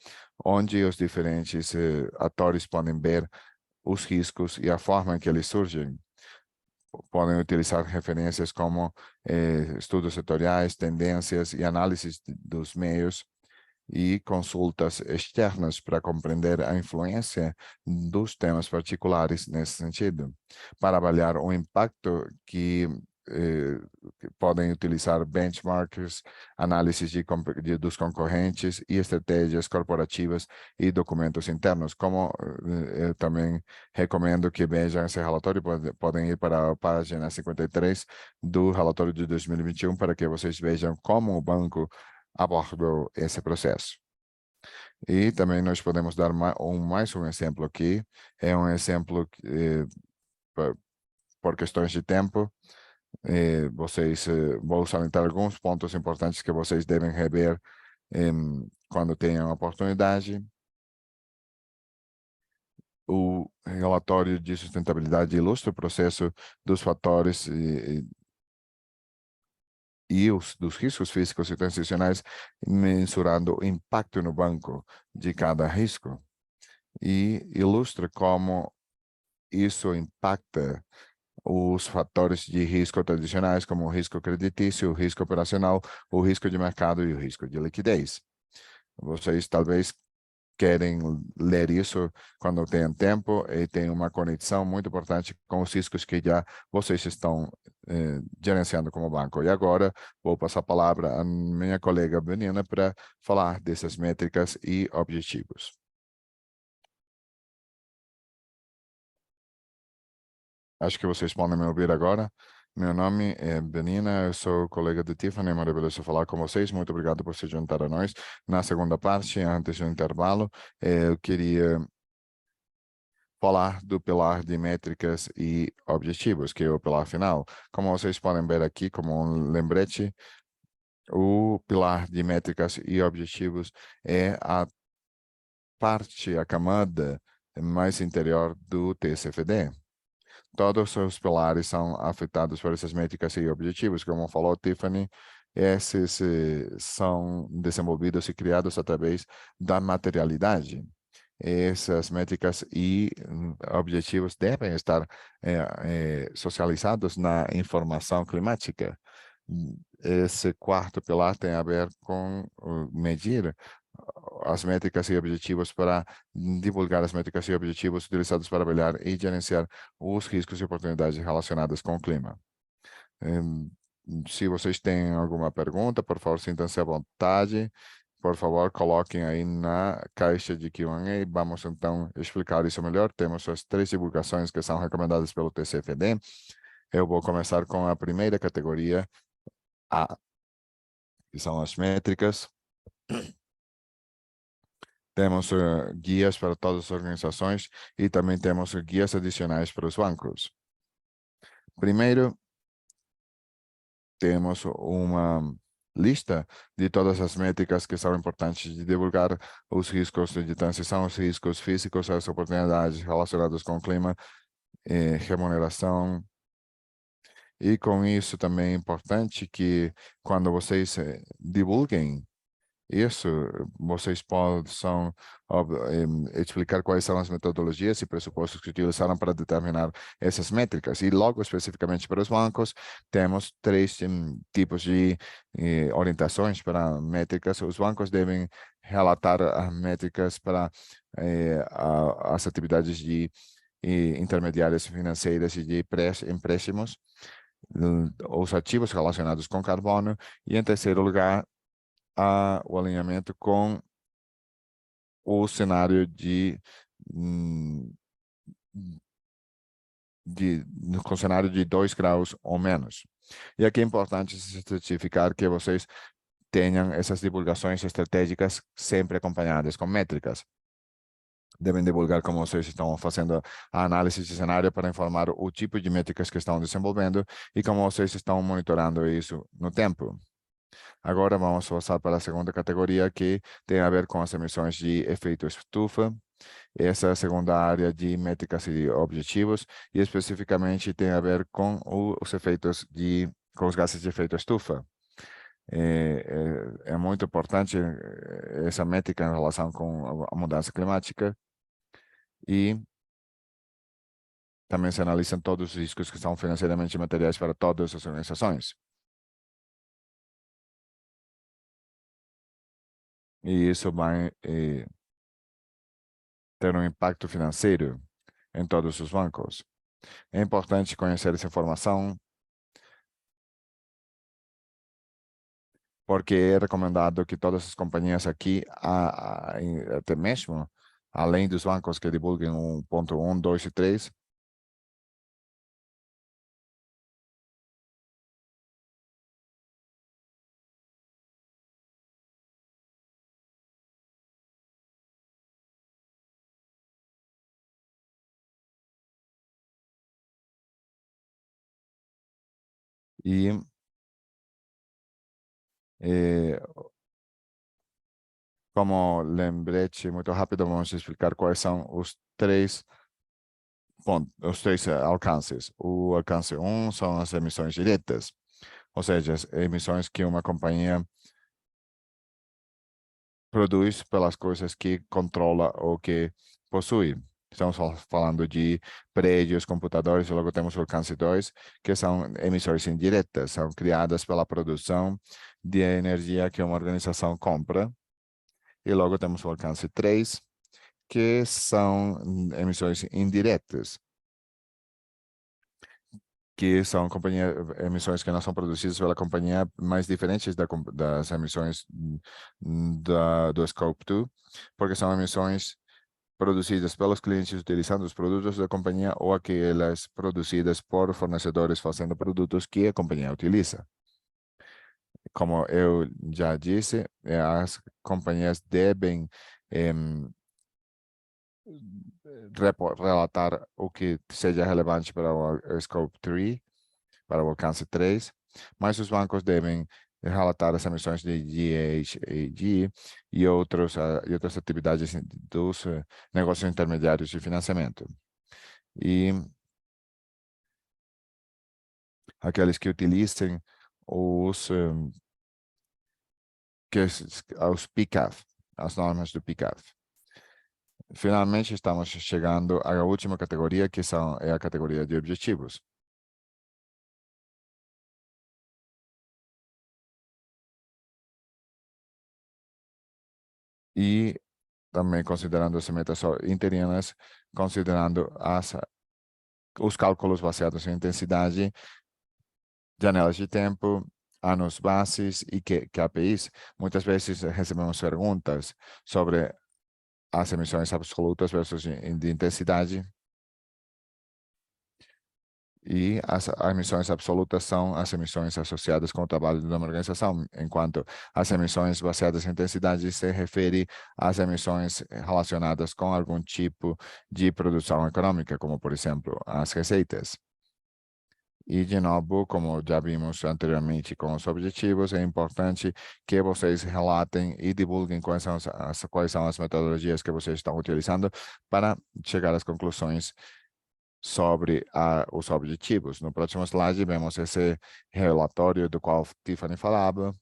onde os diferentes atores podem ver os riscos e a forma em que eles surgem. Podem utilizar referências como estudos setoriais, tendências e análises dos meios e consultas externas para compreender a influência dos temas particulares nesse sentido, para avaliar o impacto que podem utilizar benchmarks, análises dos concorrentes e estratégias corporativas e documentos internos. Como eu também recomendo que vejam esse relatório, podem ir para a página 53 do relatório de 2021 para que vocês vejam como o banco abordou esse processo. E também nós podemos dar mais um exemplo aqui. É um exemplo por questões de tempo. Vou salientar alguns pontos importantes que vocês devem rever quando tenham a oportunidade. O relatório de sustentabilidade ilustra o processo dos fatores dos riscos físicos e transicionais, mensurando o impacto no banco de cada risco, e ilustra como isso impacta os fatores de risco tradicionais, como o risco creditício, o risco operacional, o risco de mercado e o risco de liquidez. Vocês talvez querem ler isso quando tenham tempo e tem uma conexão muito importante com os riscos que já vocês estão gerenciando como banco. E agora vou passar a palavra à minha colega Benina para falar dessas métricas e objetivos. Acho que vocês podem me ouvir agora. Meu nome é Benina, eu sou colega de Tiffany, maravilhoso falar com vocês. Muito obrigado por se juntar a nós. Na segunda parte, antes do intervalo, eu queria falar do pilar de métricas e objetivos, que é o pilar final. Como vocês podem ver aqui, como um lembrete, o pilar de métricas e objetivos é a parte, a camada mais interior do TCFD. Todos os pilares são afetados por essas métricas e objetivos. Como falou Tiffany, esses são desenvolvidos e criados através da materialidade. Essas métricas e objetivos devem estar socializados na informação climática. Esse quarto pilar tem a ver com medir as métricas e objetivos para divulgar as métricas e objetivos utilizados para avaliar e gerenciar os riscos e oportunidades relacionadas com o clima. Se vocês têm alguma pergunta, por favor, sintam-se à vontade. Por favor, coloquem aí na caixa de Q&A. Vamos então explicar isso melhor. Temos as 3 divulgações que são recomendadas pelo TCFD. Eu vou começar com a primeira categoria, A, que são as métricas. Temos guias para todas as organizações e também temos guias adicionais para os bancos. Primeiro, temos uma lista de todas as métricas que são importantes de divulgar, os riscos de transição, os riscos físicos, as oportunidades relacionadas com o clima, remuneração. E com isso também é importante que quando vocês divulguem isso, vocês possam explicar quais são as metodologias e pressupostos que utilizaram para determinar essas métricas. E logo, especificamente para os bancos, temos três tipos de orientações para métricas. Os bancos devem relatar as métricas para as atividades de intermediárias financeiras e de empréstimos, os ativos relacionados com carbono, e em terceiro lugar, o alinhamento com o cenário hum, com cenário de 2 graus ou menos. E aqui é importante se certificar que vocês tenham essas divulgações estratégicas sempre acompanhadas com métricas. Devem divulgar como vocês estão fazendo a análise de cenário para informar o tipo de métricas que estão desenvolvendo e como vocês estão monitorando isso no tempo. Agora vamos passar para a segunda categoria, que tem a ver com as emissões de efeito estufa. Essa é a segunda área de métricas e objetivos, e especificamente tem a ver com os efeitos com os gases de efeito estufa. É muito importante essa métrica em relação com a mudança climática, e também se analisam todos os riscos que são financeiramente materiais para todas as organizações. E isso vai ter um impacto financeiro em todos os bancos. É importante conhecer essa informação, porque é recomendado que todas as companhias aqui, até mesmo além dos bancos que divulguem 1.1, 2 e 3, e eh, como lembrete muito rápido, vamos explicar quais são os três alcances. O alcance 1 são as emissões diretas, ou seja, as emissões que uma companhia produz pelas coisas que controla ou que possui. Estamos falando de prédios, computadores, e logo temos o alcance 2, que são emissões indiretas, são criadas pela produção de energia que uma organização compra. E logo temos o alcance 3, que são emissões indiretas, que são emissões que não são produzidas pela companhia, mais diferentes das emissões do Scope 2, porque são emissões produzidas pelos clientes utilizando os produtos da companhia ou aquelas produzidas por fornecedores fazendo produtos que a companhia utiliza. Como eu já disse, as companhias devem relatar o que seja relevante para o Scope 3, para o alcance 3, mas os bancos devem relatar as emissões de GHG e outras atividades dos negócios intermediários de financiamento. E aqueles que utilizem os, os PCAF, as normas do PCAF. Finalmente, estamos chegando à última categoria, que é a categoria de objetivos. E também considerando as metas interinas, considerando os cálculos baseados em intensidade, janelas de tempo, anos bases e KPIs. Muitas vezes recebemos perguntas sobre as emissões absolutas versus de intensidade. E as emissões absolutas são as emissões associadas com o trabalho de uma organização, enquanto as emissões baseadas em intensidade se refere às emissões relacionadas com algum tipo de produção econômica, como, por exemplo, as receitas. E, de novo, como já vimos anteriormente com os objetivos, é importante que vocês relatem e divulguem quais são as metodologias que vocês estão utilizando para chegar às conclusões sobre os objetivos. No próximo slide, vemos esse relatório do qual Tiffany falava.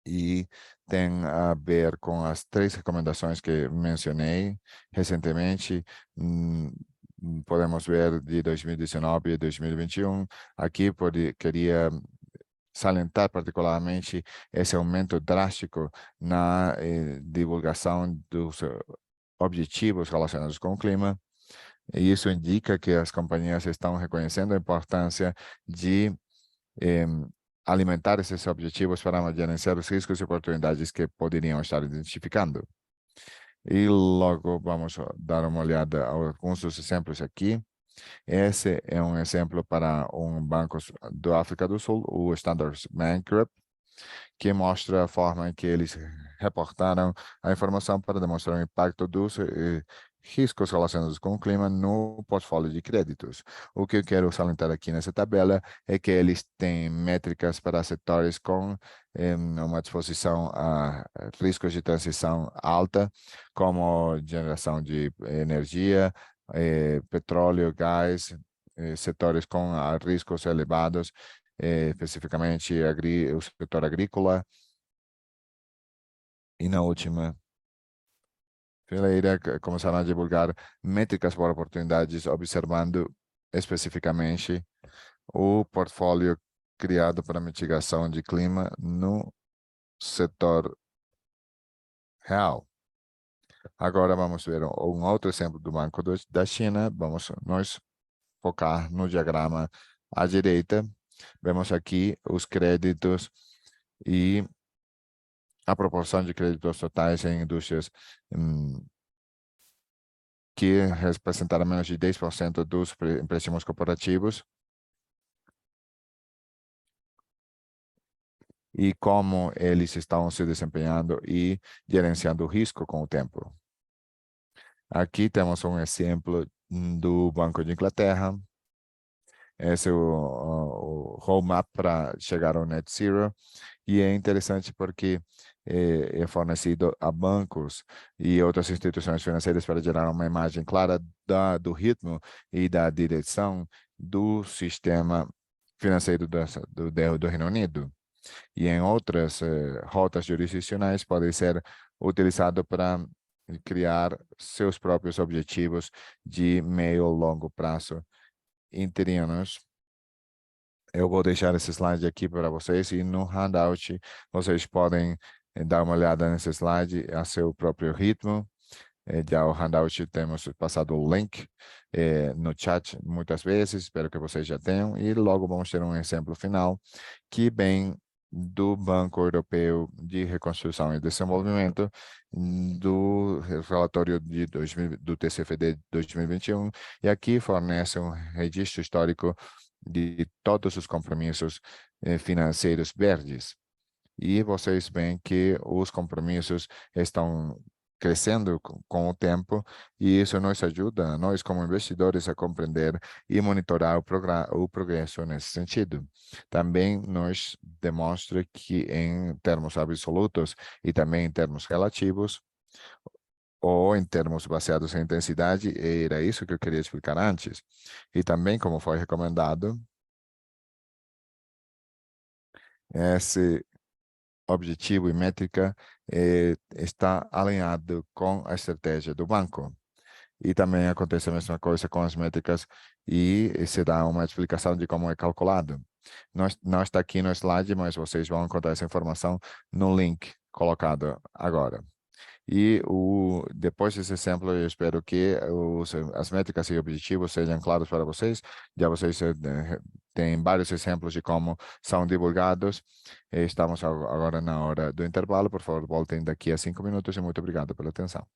e tem a ver com as três recomendações que mencionei recentemente. Hum, Podemos ver de 2019 e 2021. Aqui queria salientar particularmente esse aumento drástico na divulgação dos objetivos relacionados com o clima. E isso indica que as companhias estão reconhecendo a importância de eh, alimentar esses objetivos para gerenciar os riscos e oportunidades que poderiam estar identificando. E logo vamos dar uma olhada a alguns dos exemplos aqui. Esse é um exemplo para um banco do África do Sul, o Standard Bank Group, que mostra a forma em que eles reportaram a informação para demonstrar o impacto dos riscos relacionados com o clima no portfólio de créditos. O que eu quero salientar aqui nessa tabela é que eles têm métricas para setores com uma disposição a riscos de transição alta, como geração de energia, petróleo, gás, setores com riscos elevados, especificamente o setor agrícola. E na última fileira, começaram a divulgar métricas por oportunidades, observando especificamente o portfólio criado para mitigação de clima no setor real. Agora vamos ver um outro exemplo do Banco da China. Vamos nós focar no diagrama à direita. Vemos aqui os créditos e a proporção de créditos totais em indústrias que representaram menos de 10% dos empréstimos corporativos e como eles estão se desempenhando e gerenciando o risco com o tempo. Aqui temos um exemplo do Banco de Inglaterra. Esse é o roadmap para chegar ao net zero. E é interessante porque é fornecido a bancos e outras instituições financeiras para gerar uma imagem clara do ritmo e da direção do sistema financeiro do Reino Unido. E em outras rotas jurisdicionais pode ser utilizado para criar seus próprios objetivos de meio ou longo prazo interinos. Eu vou deixar esse slide aqui para vocês e no handout vocês podem dar uma olhada nesse slide a seu próprio ritmo. Já o handout temos passado o link no chat muitas vezes, espero que vocês já tenham. E logo vamos ter um exemplo final que vem do Banco Europeu de Reconstrução e Desenvolvimento, do relatório do TCFD 2021, e aqui fornece um registro histórico de todos os compromissos financeiros verdes. E vocês veem que os compromissos estão crescendo com o tempo, e isso nos ajuda, nós como investidores, a compreender e monitorar o progresso nesse sentido. Também nos demonstra que em termos absolutos e também em termos relativos, ou em termos baseados em intensidade, era isso que eu queria explicar antes. E também, como foi recomendado, esse objetivo e métrica está alinhado com a estratégia do banco. E também acontece a mesma coisa com as métricas e se dá uma explicação de como é calculado. Não está aqui no slide, mas vocês vão encontrar essa informação no link colocado agora. E depois desse exemplo, eu espero que as métricas e objetivos sejam claros para vocês. Já vocês têm vários exemplos de como são divulgados. Estamos agora na hora do intervalo. Por favor, voltem daqui a 5 minutos e muito obrigado pela atenção.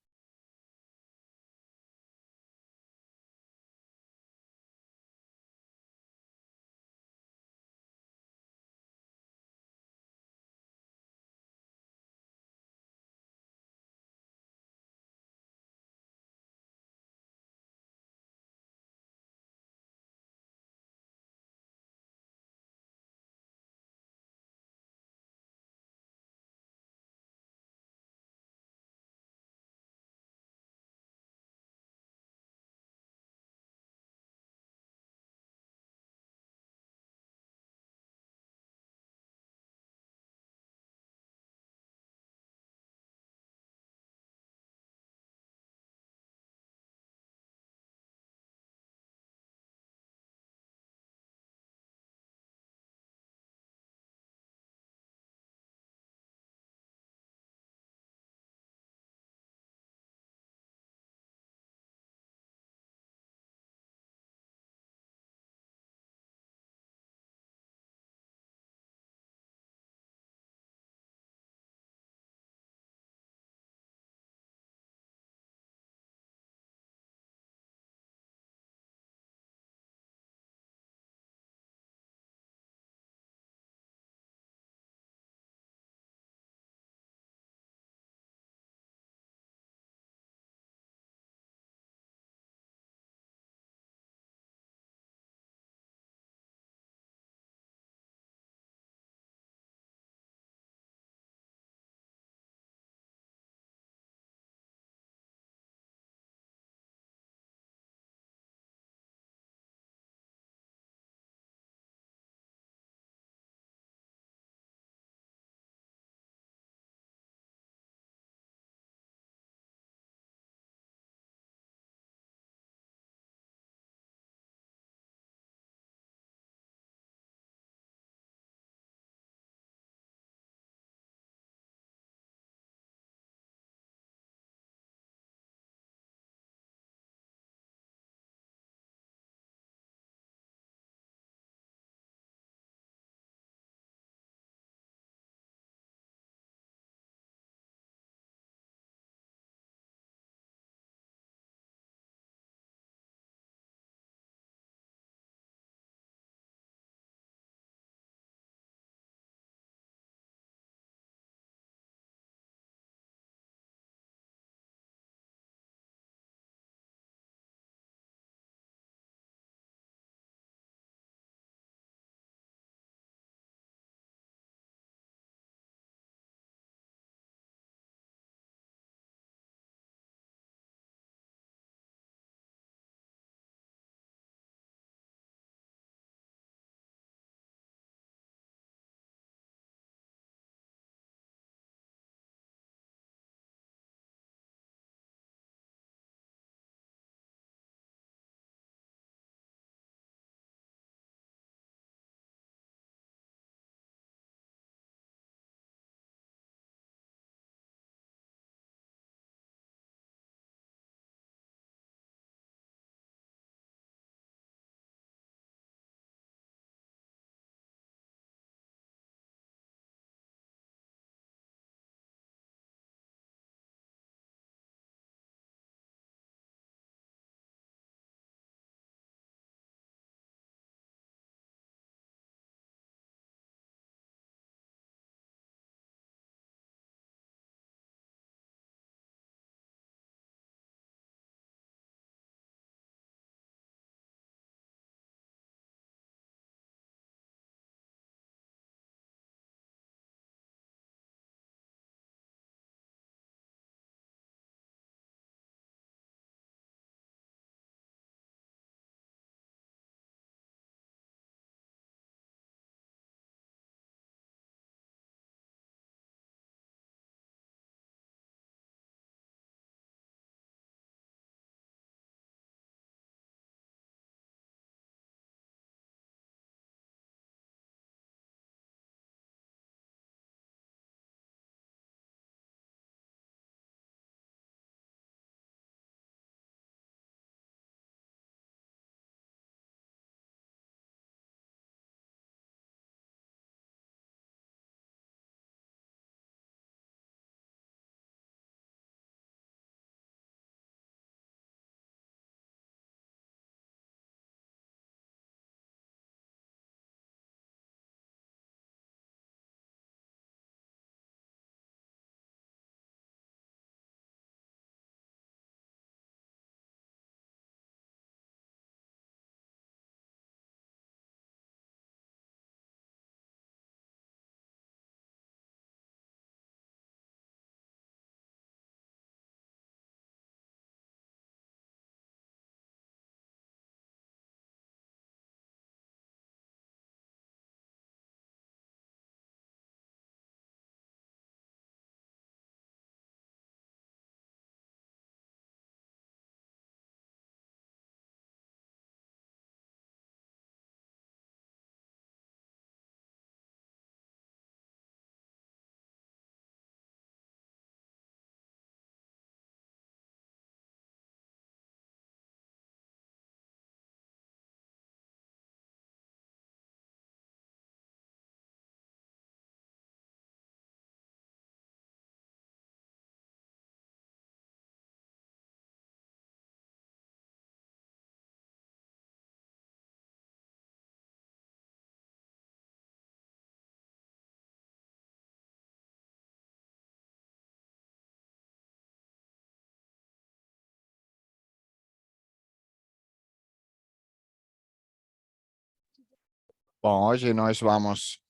Bom, hoje nós vamos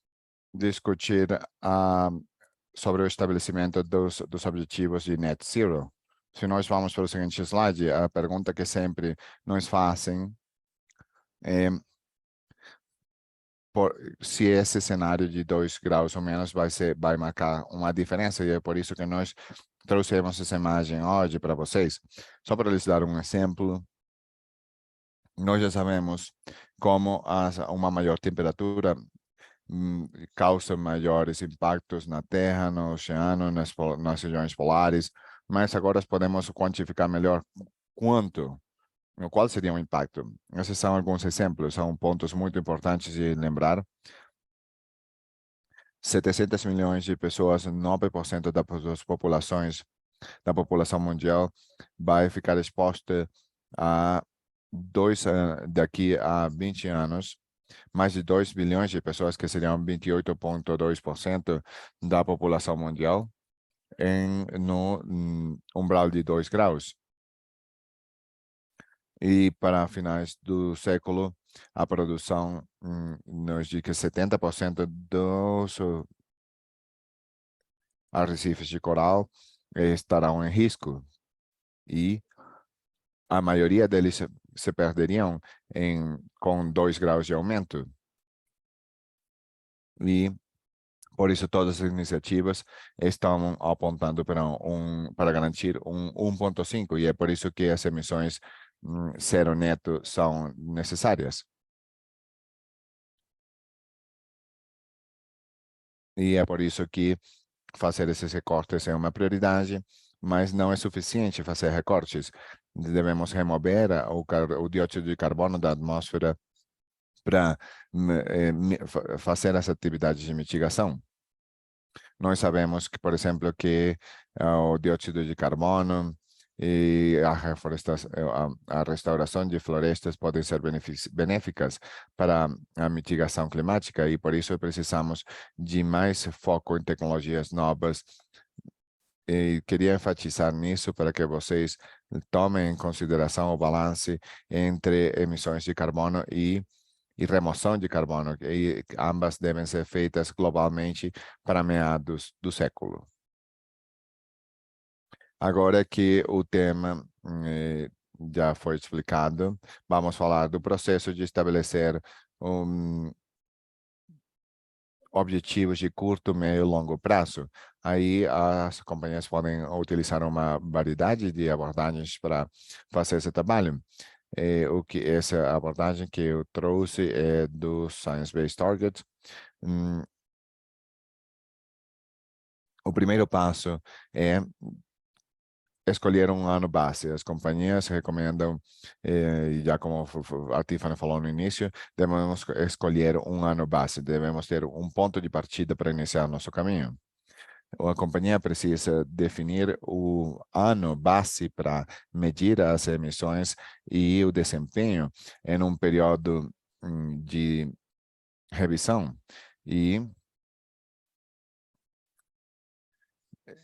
discutir sobre o estabelecimento dos objetivos de Net Zero. Se nós vamos para o seguinte slide, a pergunta que sempre nos fazem é se esse cenário de 2 graus ou menos vai marcar uma diferença, e é por isso que nós trouxemos essa imagem hoje para vocês. Só para lhes dar um exemplo, nós já sabemos como uma maior temperatura causa maiores impactos na Terra, no oceano, nas regiões polares, mas agora podemos quantificar melhor quanto, qual seria o impacto. Esses são alguns exemplos, são pontos muito importantes de lembrar. 700 milhões de pessoas, 9% das populações, da população mundial, vai ficar exposta a daqui a 20 anos, mais de 2 bilhões de pessoas, que seriam 28,2% da população mundial, no umbral de 2 graus. E para finais do século, a produção nos diz que 70% dos arrecifes de coral estarão em risco, e a maioria deles se perderiam com 2 graus de aumento. E por isso todas as iniciativas estão apontando para garantir 1,5, e é por isso que as emissões zero neto são necessárias. E é por isso que fazer esses recortes é uma prioridade, mas não é suficiente fazer recortes. Devemos remover o dióxido de carbono da atmosfera para fazer as atividades de mitigação. Nós sabemos que, por exemplo, que o dióxido de carbono e a restauração de florestas podem ser benéficas para a mitigação climática, e por isso precisamos de mais foco em tecnologias novas. E queria enfatizar nisso para que vocês tomem em consideração o balanço entre emissões de carbono e remoção de carbono, e ambas devem ser feitas globalmente para meados do século. Agora que o tema já foi explicado, vamos falar do processo de estabelecer objetivos de curto, médio e longo prazo. Aí as companhias podem utilizar uma variedade de abordagens para fazer esse trabalho. Essa abordagem que eu trouxe é do Science Based Targets. O primeiro passo é escolher um ano base. As companhias recomendam, já como a Tiffany falou no início, devemos escolher um ano base, devemos ter um ponto de partida para iniciar nosso caminho. A companhia precisa definir o ano base para medir as emissões e o desempenho em um período de revisão, e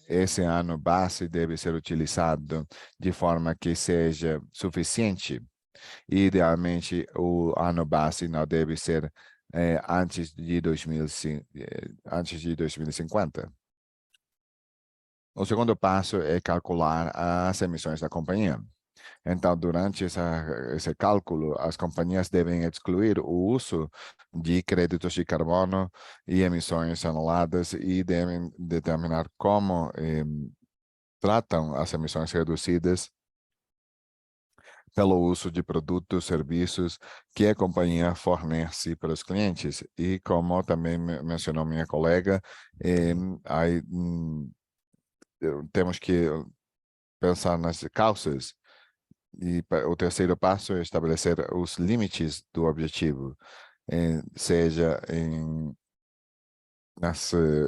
esse ano base deve ser utilizado de forma que seja suficiente. Idealmente, o ano base não deve ser antes de 2050. O segundo passo é calcular as emissões da companhia. Então, durante esse cálculo, as companhias devem excluir o uso de créditos de carbono e emissões anuladas, e devem determinar como tratam as emissões reduzidas pelo uso de produtos, serviços que a companhia fornece para os clientes. E como também mencionou minha colega, aí, temos que pensar nas causas. E o terceiro passo é estabelecer os limites do objetivo, seja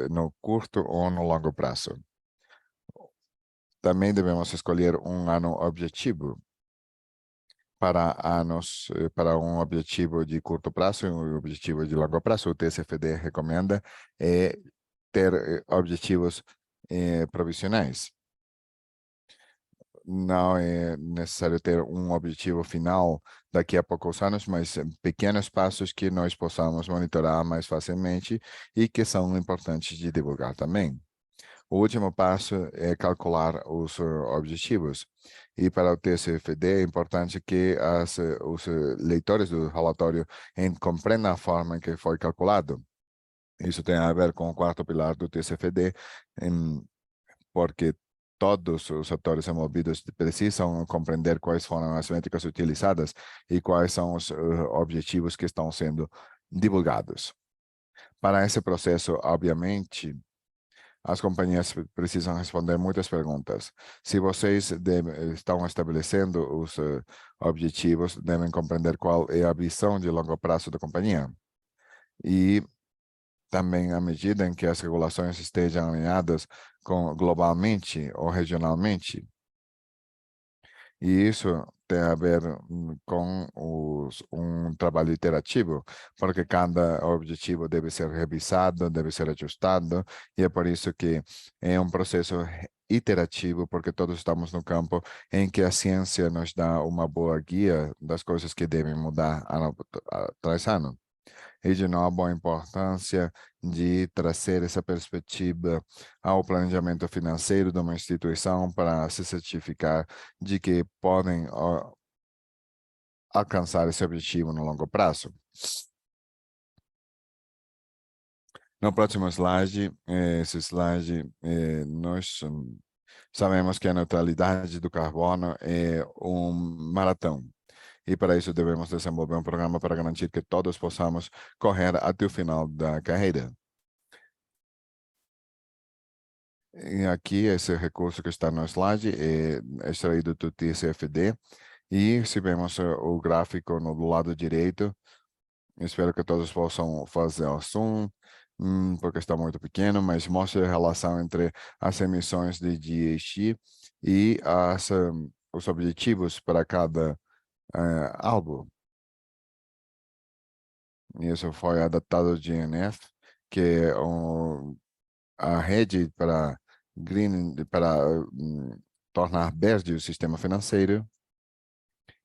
no curto ou no longo prazo. Também devemos escolher um ano objetivo para um objetivo de curto prazo e um objetivo de longo prazo. O TCFD recomenda ter objetivos provisionais. não é necessário ter um objetivo final daqui a poucos anos, mas pequenos passos que nós possamos monitorar mais facilmente e que são importantes de divulgar também. O último passo é calcular os objetivos. E para o TCFD é importante que os leitores do relatório compreendam a forma em que foi calculado. Isso tem a ver com o quarto pilar do TCFD, porque todos os atores envolvidos precisam compreender quais foram as métricas utilizadas e quais são os objetivos que estão sendo divulgados. Para esse processo, obviamente, as companhias precisam responder muitas perguntas. Se vocês estão estabelecendo os objetivos, devem compreender qual é a visão de longo prazo da companhia. E também, à medida em que as regulações estejam alinhadas globalmente ou regionalmente, e isso tem a ver com um trabalho iterativo, porque cada objetivo deve ser revisado, deve ser ajustado, e é por isso que é um processo iterativo, porque todos estamos no campo em que a ciência nos dá uma boa guia das coisas que devem mudar ano tras ano. E, de novo, a importância de trazer essa perspectiva ao planejamento financeiro de uma instituição para se certificar de que podem alcançar esse objetivo no longo prazo. No próximo slide, esse slide, nós sabemos que a neutralidade do carbono é um maratão. E para isso devemos desenvolver um programa para garantir que todos possamos correr até o final da carreira. E aqui, esse recurso que está no slide é extraído do TCFD. E se vemos o gráfico no do lado direito, espero que todos possam fazer o zoom, porque está muito pequeno, mas mostra a relação entre as emissões de GHG e os objetivos para cada alvo. Isso foi adaptado de INF, que é a rede para tornar verde o sistema financeiro,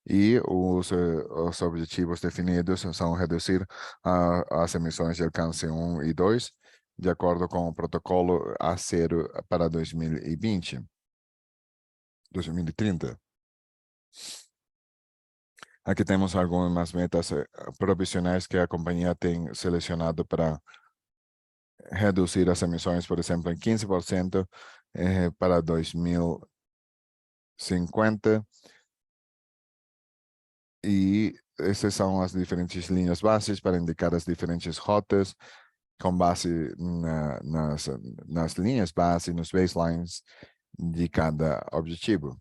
e os objetivos definidos são reduzir as emissões de alcance 1 e 2, de acordo com o protocolo A0 para 2020, 2030. Aqui temos algumas metas provisionais que a companhia tem selecionado para reduzir as emissões, por exemplo, em 15% para 2050. E essas são as diferentes linhas bases para indicar as diferentes rotas com base nas linhas base, nos baselines de cada objetivo.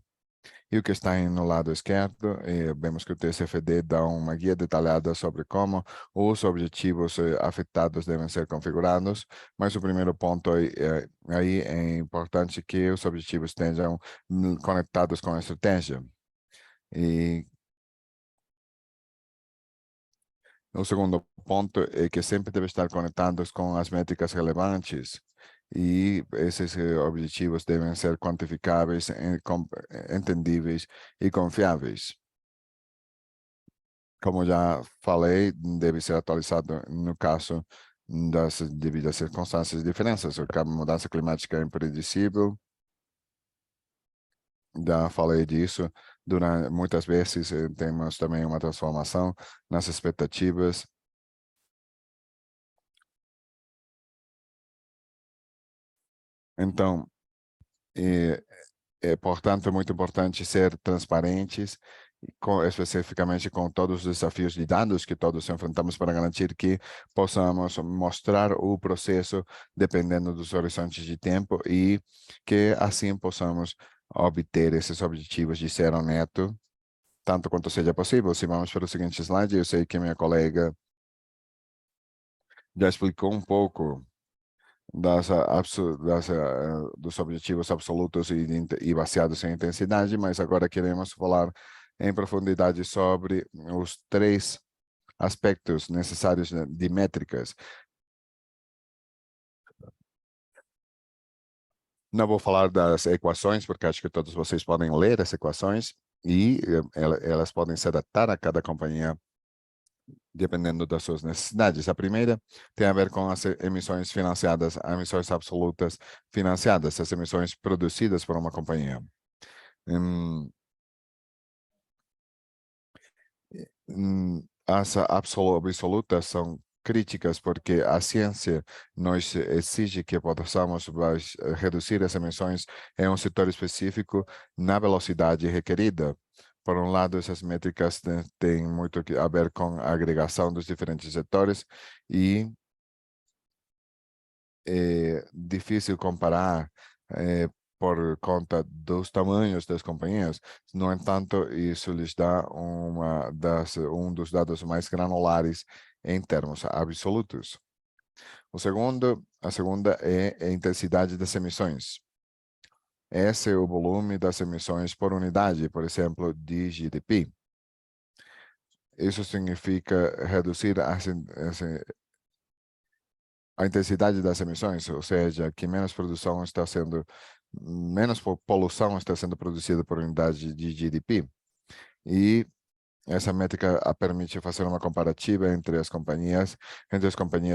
E o que está aí no lado esquerdo, vemos que o TCFD dá uma guia detalhada sobre como os objetivos afetados devem ser configurados, mas o primeiro ponto aí é importante que os objetivos estejam conectados com a estratégia. E o segundo ponto é que sempre deve estar conectados com as métricas relevantes, e esses objetivos devem ser quantificáveis, entendíveis e confiáveis. Como já falei, deve ser atualizado no caso das devidas circunstâncias e diferenças. A mudança climática é imprevisível. Já falei disso. Muitas vezes temos também uma transformação nas expectativas. Então, portanto, é muito importante ser transparentes, especificamente com todos os desafios de dados que todos enfrentamos, para garantir que possamos mostrar o processo dependendo dos horizontes de tempo, e que assim possamos obter esses objetivos de zero neto, tanto quanto seja possível. Se vamos para o seguinte slide, eu sei que minha colega já explicou um pouco dos objetivos absolutos e baseados em intensidade, mas agora queremos falar em profundidade sobre os três aspectos necessários de métricas. Não vou falar das equações, porque acho que todos vocês podem ler as equações e elas podem se adaptar a cada companhia dependendo das suas necessidades. A primeira tem a ver com as emissões financiadas, emissões absolutas financiadas, as emissões produzidas por uma companhia. As absolutas são críticas porque a ciência nos exige que possamos reduzir as emissões em um setor específico na velocidade requerida. Por um lado, essas métricas têm muito a ver com a agregação dos diferentes setores e é difícil comparar por conta dos tamanhos das companhias. No entanto, isso lhes dá um dos dados mais granulares em termos absolutos. A segunda é a intensidade das emissões. Esse é o volume das emissões por unidade, por exemplo, de GDP. Isso significa reduzir a intensidade das emissões, ou seja, que menos poluição está sendo produzida por unidade de GDP. E essa métrica permite fazer uma comparativa entre as companhias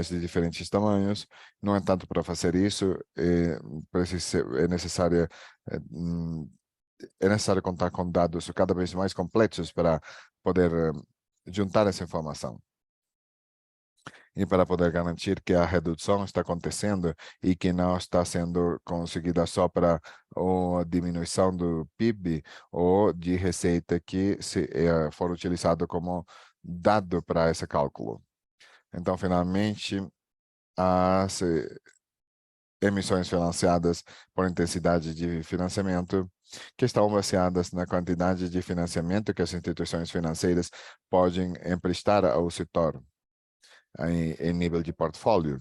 de diferentes tamanhos. No entanto, para fazer isso, é necessário é, hum, é necessário contar com dados cada vez mais completos para poder juntar essa informação e para poder garantir que a redução está acontecendo e que não está sendo conseguida só para a diminuição do PIB ou de receita que for utilizado como dado para esse cálculo. Então, finalmente, as emissões financiadas por intensidade de financiamento, que estão baseadas na quantidade de financiamento que as instituições financeiras podem emprestar ao setor em nível de portfólio.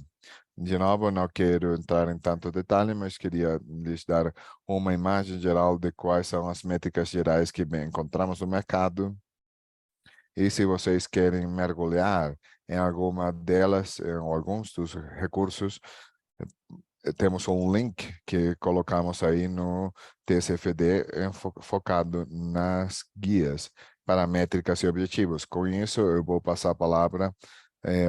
De novo, não quero entrar em tanto detalhe, mas queria lhes dar uma imagem geral de quais são as métricas gerais que encontramos no mercado. E se vocês querem mergulhar em alguma delas, em alguns dos recursos, temos um link que colocamos aí no TCFD focado nas guias para métricas e objetivos. Com isso, eu vou passar a palavra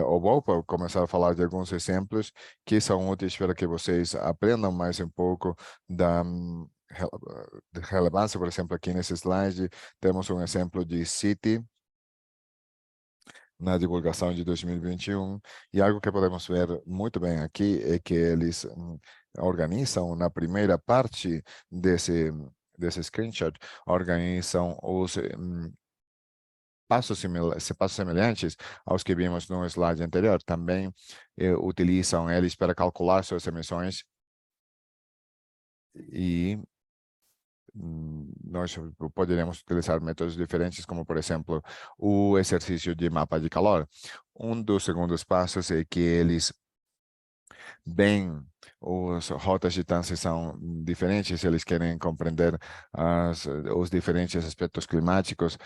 ou vou começar a falar de alguns exemplos que são úteis para que vocês aprendam mais um pouco da relevância. Por exemplo, aqui nesse slide temos um exemplo de Citi na divulgação de 2021 e algo que podemos ver muito bem aqui é que eles organizam na primeira parte desse screenshot, organizam os passos semelhantes aos que vimos no slide anterior. Também utilizam eles para calcular suas emissões e nós poderemos utilizar métodos diferentes, como, por exemplo, o exercício de mapa de calor. Um dos segundos passos é que eles bem as rotas de transição diferentes, eles querem compreender os diferentes aspectos climáticos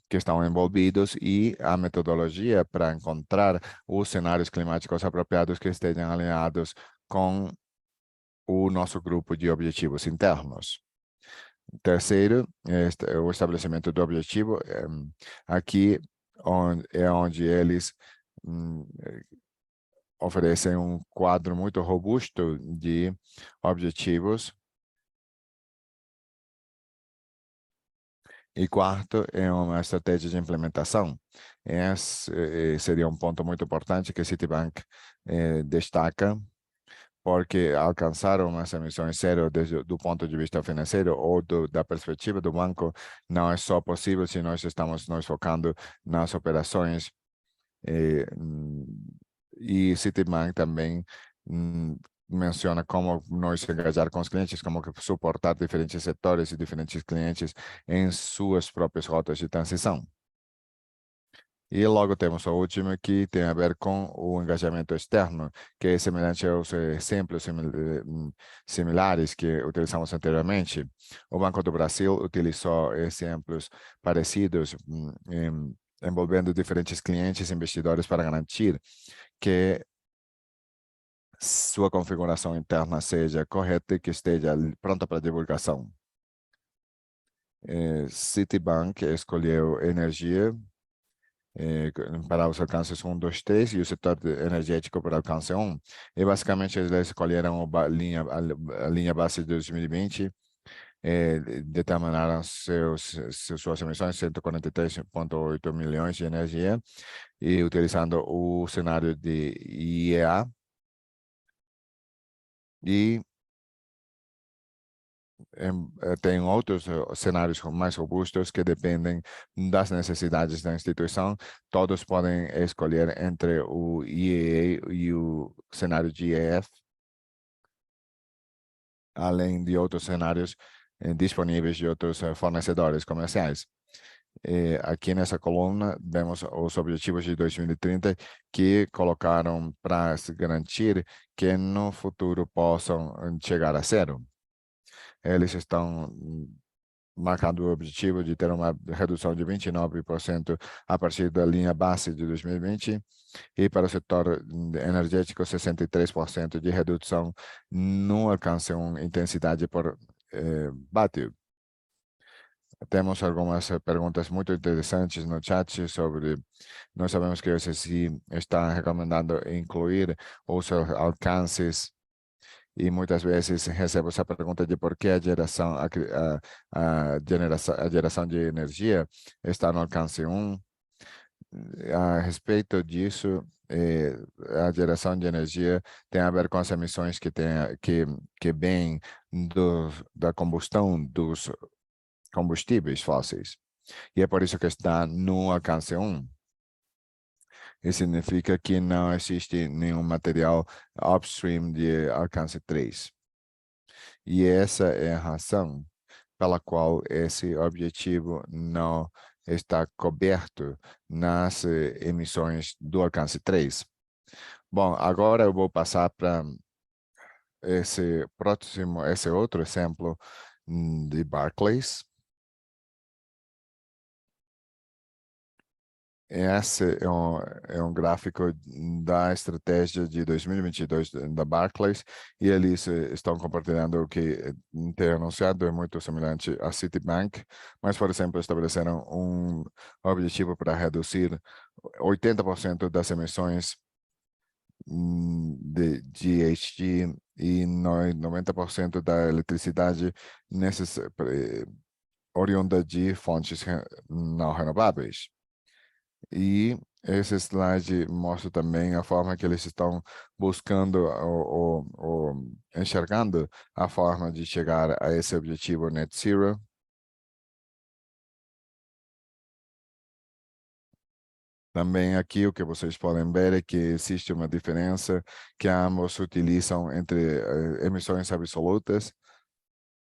que estão envolvidos e a metodologia para encontrar os cenários climáticos apropriados que estejam alinhados com o nosso grupo de objetivos internos. Terceiro, é o estabelecimento do objetivo. Aqui é onde eles oferecem um quadro muito robusto de objetivos. E quarto, é uma estratégia de implementação. Esse seria um ponto muito importante que Citibank destaca, porque alcançaram essa missão zero desde do ponto de vista financeiro ou da perspectiva do banco não é só possível se nós estamos nos focando nas operações e Citibank também menciona como nós engajar com os clientes, como que suportar diferentes setores e diferentes clientes em suas próprias rotas de transição. E logo temos o último que tem a ver com o engajamento externo, que é semelhante aos exemplos similares que utilizamos anteriormente. O Banco do Brasil utilizou exemplos parecidos envolvendo diferentes clientes e investidores para garantir que sua configuração interna seja correta e que esteja pronta para divulgação. Citibank escolheu energia para os alcances 1, 2, 3 e o setor energético para o alcance 1. E basicamente eles escolheram a linha base de 2020, determinaram suas emissões, 143,8 milhões de energia, e utilizando o cenário de IEA. E tem outros cenários mais robustos que dependem das necessidades da instituição. Todos podem escolher entre o IEA e o cenário de IEF, além de outros cenários disponíveis de outros fornecedores comerciais. Aqui nessa coluna, vemos os objetivos de 2030 que colocaram para se garantir que no futuro possam chegar a zero. Eles estão marcando o objetivo de ter uma redução de 29% a partir da linha base de 2020 e para o setor energético 63% de redução no alcance uma intensidade por vácuo. Temos algumas perguntas muito interessantes no chat sobre, nós sabemos que o SSI está recomendando incluir os alcances e muitas vezes recebo essa pergunta de por que a geração de energia está no alcance 1. A respeito disso, a geração de energia tem a ver com as emissões que vêm da combustão dos combustíveis fósseis. E é por isso que está no alcance 1. Isso significa que não existe nenhum material upstream de alcance 3. E essa é a razão pela qual esse objetivo não está coberto nas emissões do alcance 3. Bom, agora eu vou passar para esse outro exemplo de Barclays. Esse é um gráfico da estratégia de 2022 da Barclays e eles estão compartilhando o que tem anunciado, é muito semelhante a Citibank, mas, por exemplo, estabeleceram um objetivo para reduzir 80% das emissões de GHG e 90% da eletricidade oriunda de fontes não renováveis. E esse slide mostra também a forma que eles estão buscando ou enxergando a forma de chegar a esse objetivo net zero. Também aqui o que vocês podem ver é que existe uma diferença que ambos utilizam entre emissões absolutas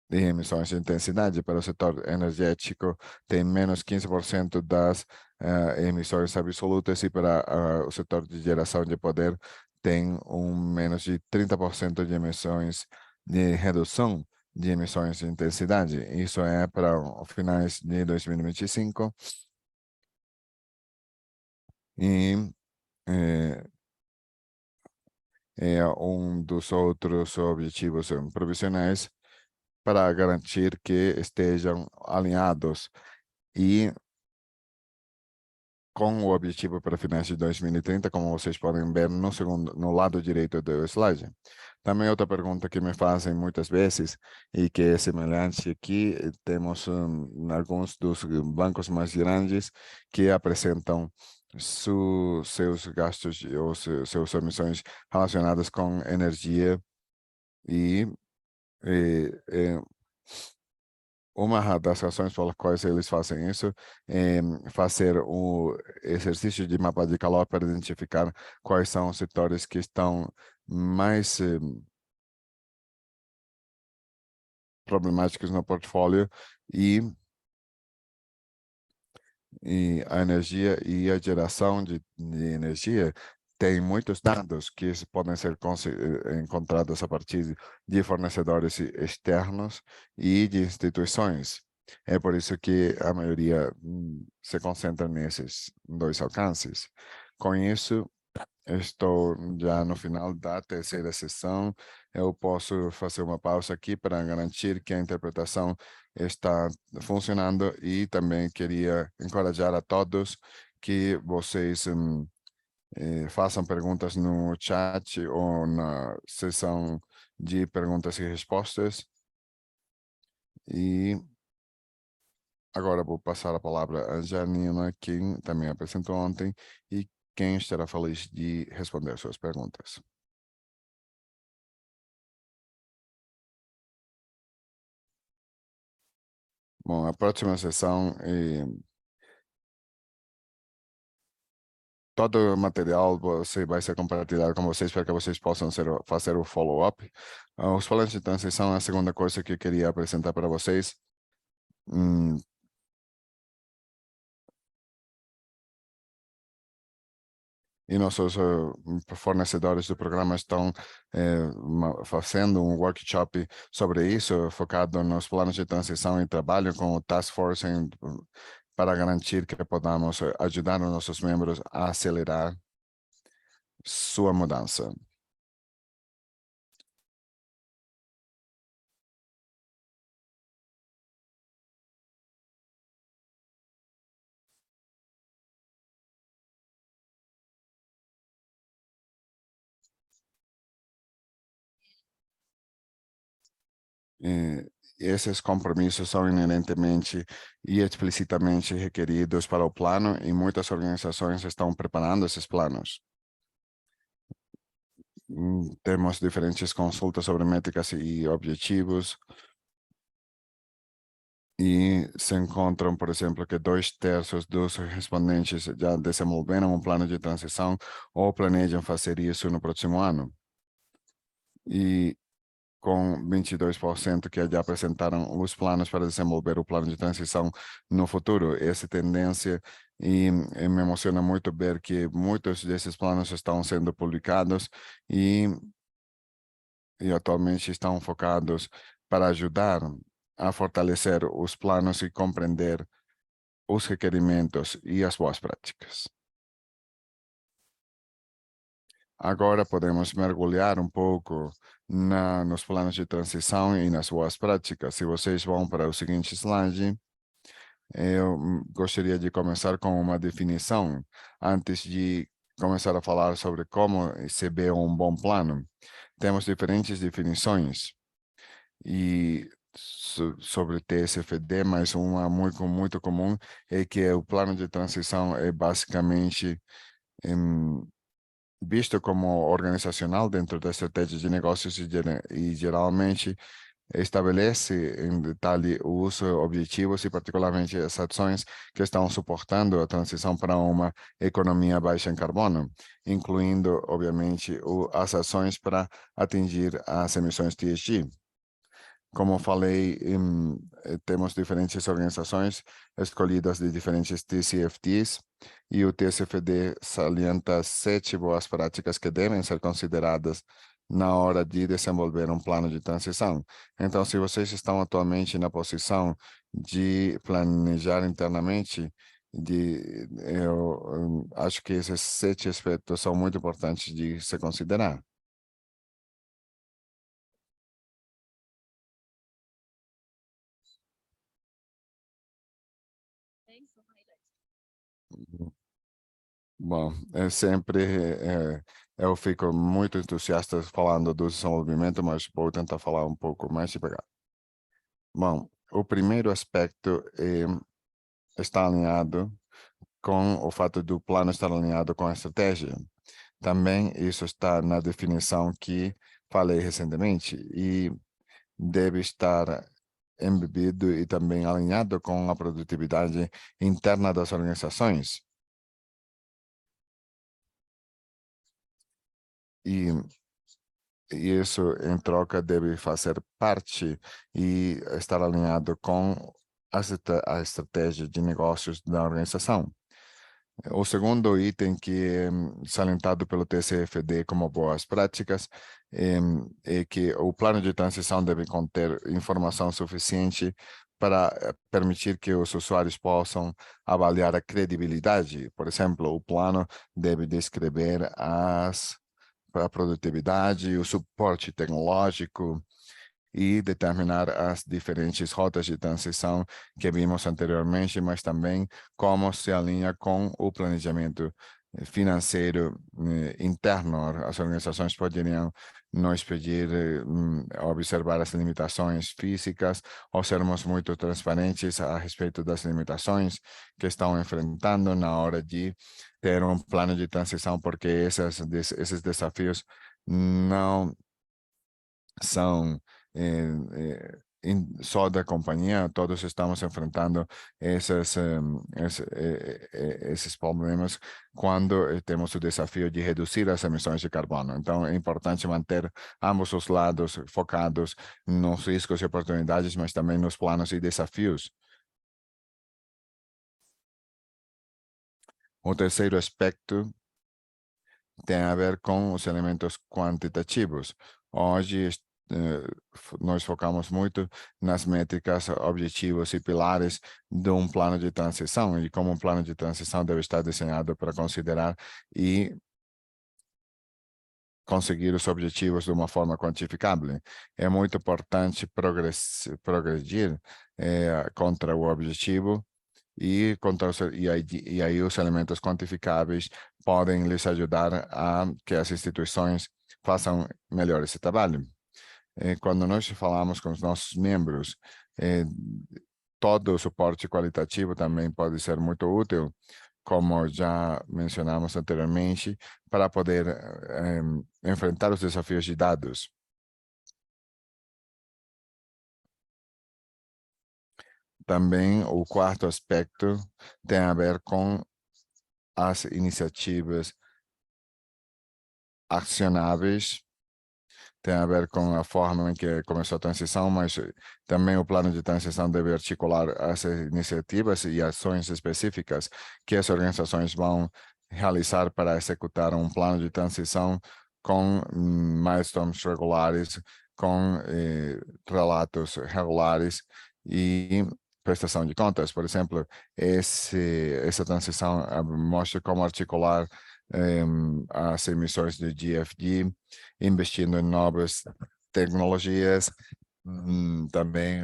e emissões de intensidade. Para o setor energético tem menos 15% das emissões absolutas e para o setor de geração de poder tem menos de 30% de emissões de redução de emissões de intensidade. Isso é para finais de 2025. E é dos outros objetivos provisionais para garantir que estejam alinhados e com o objetivo para finais de 2030, como vocês podem ver no lado direito do slide. Também outra pergunta que me fazem muitas vezes e que é semelhante aqui, temos alguns dos bancos mais grandes que apresentam seus gastos ou suas emissões relacionadas com energia e uma das razões pelas quais eles fazem isso é fazer o exercício de mapa de calor para identificar quais são os setores que estão mais problemáticos no portfólio e a energia e a geração de energia tem muitos dados que podem ser encontrados a partir de fornecedores externos e de instituições. É por isso que a maioria se concentra nesses dois alcances. Com isso, Estou já no final da terceira sessão. Eu posso fazer uma pausa aqui para garantir que a interpretação está funcionando e também queria encorajar a todos que vocês façam perguntas no chat ou na sessão de perguntas e respostas. E agora vou passar a palavra a Janina, quem também apresentou ontem e quem estará feliz de responder suas perguntas. Bom, a próxima sessão, todo o material vai ser compartilhado com vocês para que vocês possam fazer o follow-up. Os planos de transição é a segunda coisa que eu queria apresentar para vocês. Hum, e nossos fornecedores do programa estão fazendo um workshop sobre isso, focado nos planos de transição e trabalho com o Task Force para garantir que podamos ajudar os nossos membros a acelerar sua mudança. Esses compromissos são inerentemente e explicitamente requeridos para o plano e muitas organizações estão preparando esses planos. Temos diferentes consultas sobre métricas e objetivos e se encontram, por exemplo, que 2/3 dos respondentes já desenvolveram um plano de transição ou planejam fazer isso no próximo ano. E com 22% que já apresentaram os planos para desenvolver o plano de transição no futuro. Essa tendência e me emociona muito ver que muitos desses planos estão sendo publicados e atualmente estão focados para ajudar a fortalecer os planos e compreender os requerimentos e as boas práticas. Agora podemos mergulhar um pouco nos planos de transição e nas boas práticas. Se vocês vão para o seguinte slide, eu gostaria de começar com uma definição, antes de começar a falar sobre como se vê um bom plano. Temos diferentes definições e sobre TSFD, mas uma muito comum é que o plano de transição é basicamente visto como organizacional dentro da estratégia de negócios e geralmente estabelece em detalhe os objetivos e particularmente as ações que estão suportando a transição para uma economia baixa em carbono, incluindo, obviamente, as ações para atingir as emissões TSG. Como falei, temos diferentes organizações escolhidas de diferentes TCFDs e o TCFD salienta 7 boas práticas que devem ser consideradas na hora de desenvolver um plano de transição. Então, se vocês estão atualmente na posição de planejar internamente, eu acho que esses 7 aspectos são muito importantes de se considerar. Bom, eu fico muito entusiasta falando do desenvolvimento, mas vou tentar falar um pouco mais devagar. Bom, o primeiro aspecto está alinhado com o fato do plano estar alinhado com a estratégia. Também isso está na definição que falei recentemente e deve estar embebido e também alinhado com a produtividade interna das organizações. E isso, em troca, deve fazer parte e estar alinhado com a estratégia de negócios da organização. O segundo item que é salientado pelo TCFD como boas práticas é que o plano de transição deve conter informação suficiente para permitir que os usuários possam avaliar a credibilidade. Por exemplo, o plano deve descrever a produtividade, o suporte tecnológico e determinar as diferentes rotas de transição que vimos anteriormente, mas também como se alinha com o planejamento financeiro interno. As organizações poderiam nos pedir observar as limitações físicas ou sermos muito transparentes a respeito das limitações que estão enfrentando na hora de ter um plano de transição, porque esses desafios não são só da companhia, todos estamos enfrentando esses problemas quando temos o desafio de reduzir as emissões de carbono. Então, é importante manter ambos os lados focados nos riscos e oportunidades, mas também nos planos e desafios. O terceiro aspecto tem a ver com os elementos quantitativos. Hoje, nós focamos muito nas métricas, objetivos e pilares de um plano de transição e como um plano de transição deve estar desenhado para considerar e conseguir os objetivos de uma forma quantificável. É muito importante progredir contra o objetivo e aí os elementos quantificáveis podem lhes ajudar a que as instituições façam melhor esse trabalho. Quando nós falamos com os nossos membros, todo o suporte qualitativo também pode ser muito útil, como já mencionamos anteriormente, para poder enfrentar os desafios de dados. Também o quarto aspecto tem a ver com as iniciativas acionáveis, tem a ver com a forma em que começou a transição, mas também o plano de transição deve articular as iniciativas e ações específicas que as organizações vão realizar para executar um plano de transição com milestones regulares, com relatos regulares e prestação de contas. Por exemplo, essa transição mostra como articular as emissões de GFG, investindo em novas tecnologias, também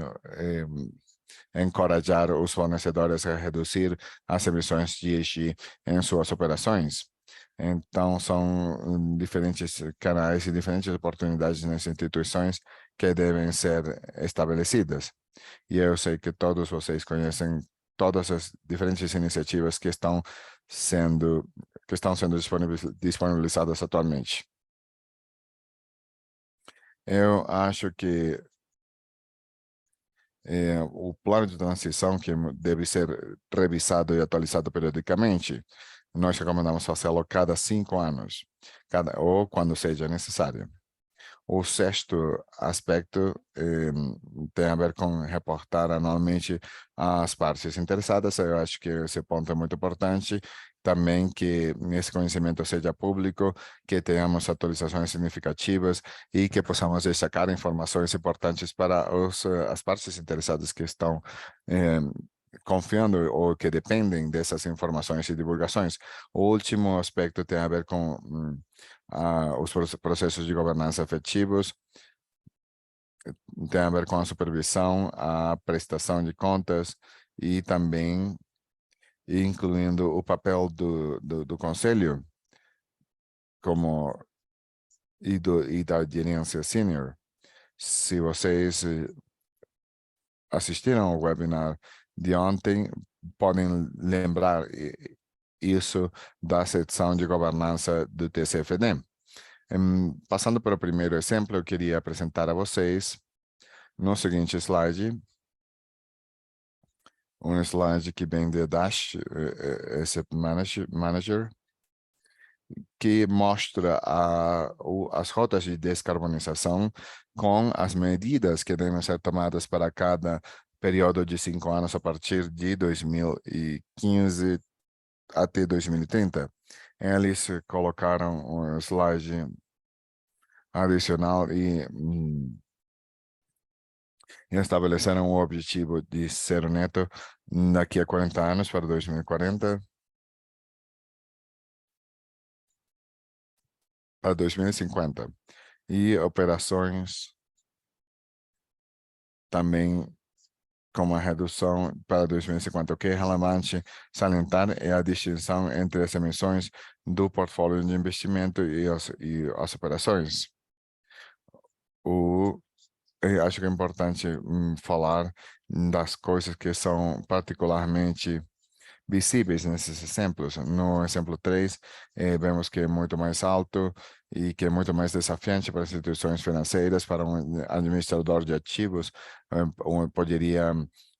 encorajar os fornecedores a reduzir as emissões de ESG em suas operações. Então, são diferentes canais e diferentes oportunidades nas instituições que devem ser estabelecidas. E eu sei que todos vocês conhecem todas as diferentes iniciativas que estão sendo disponibilizadas atualmente. Eu acho que o plano de transição que deve ser revisado e atualizado periodicamente, nós recomendamos fazê-lo cada 5 anos, ou quando seja necessário. O sexto aspecto tem a ver com reportar anualmente as partes interessadas. Eu acho que esse ponto é muito importante. Também que esse conhecimento seja público, que tenhamos atualizações significativas e que possamos destacar informações importantes para as partes interessadas que estão confiando ou que dependem dessas informações e divulgações. O último aspecto tem a ver com os processos de governança efetivos, tem a ver com a supervisão, a prestação de contas e também incluindo o papel do conselho como e da gerência senior. Se vocês assistiram ao webinar de ontem, podem lembrar isso da seção de governança do TCFD. Passando para o primeiro exemplo, eu queria apresentar a vocês no seguinte slide, um slide que vem de Dash Asset Manager, que mostra as rotas de descarbonização com as medidas que devem ser tomadas para cada período de 5 anos a partir de 2015 até 2030. Eles colocaram um slide adicional e e estabeleceram o objetivo de zero neto daqui a 40 anos, para 2040, para 2050. E operações também com uma redução para 2050. O que é relevante salientar é a distinção entre as emissões do portfólio de investimento e as operações. Eu acho que é importante falar das coisas que são particularmente visíveis nesses exemplos. No exemplo 3, vemos que é muito mais alto e que é muito mais desafiante para as instituições financeiras, para um administrador de ativos, poderia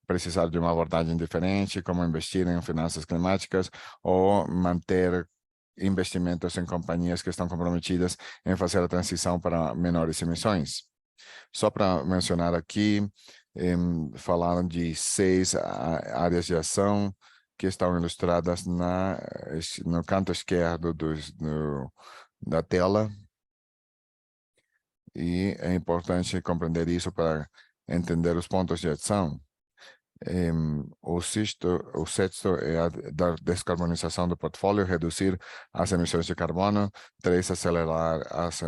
precisar de uma abordagem diferente, como investir em finanças climáticas ou manter investimentos em companhias que estão comprometidas em fazer a transição para menores emissões. Só para mencionar aqui, falaram de 6 áreas de ação que estão ilustradas no canto esquerdo da tela, e é importante compreender isso para entender os pontos de ação. O sexto é a da descarbonização do portfólio, reduzir as emissões de carbono. 3, acelerar as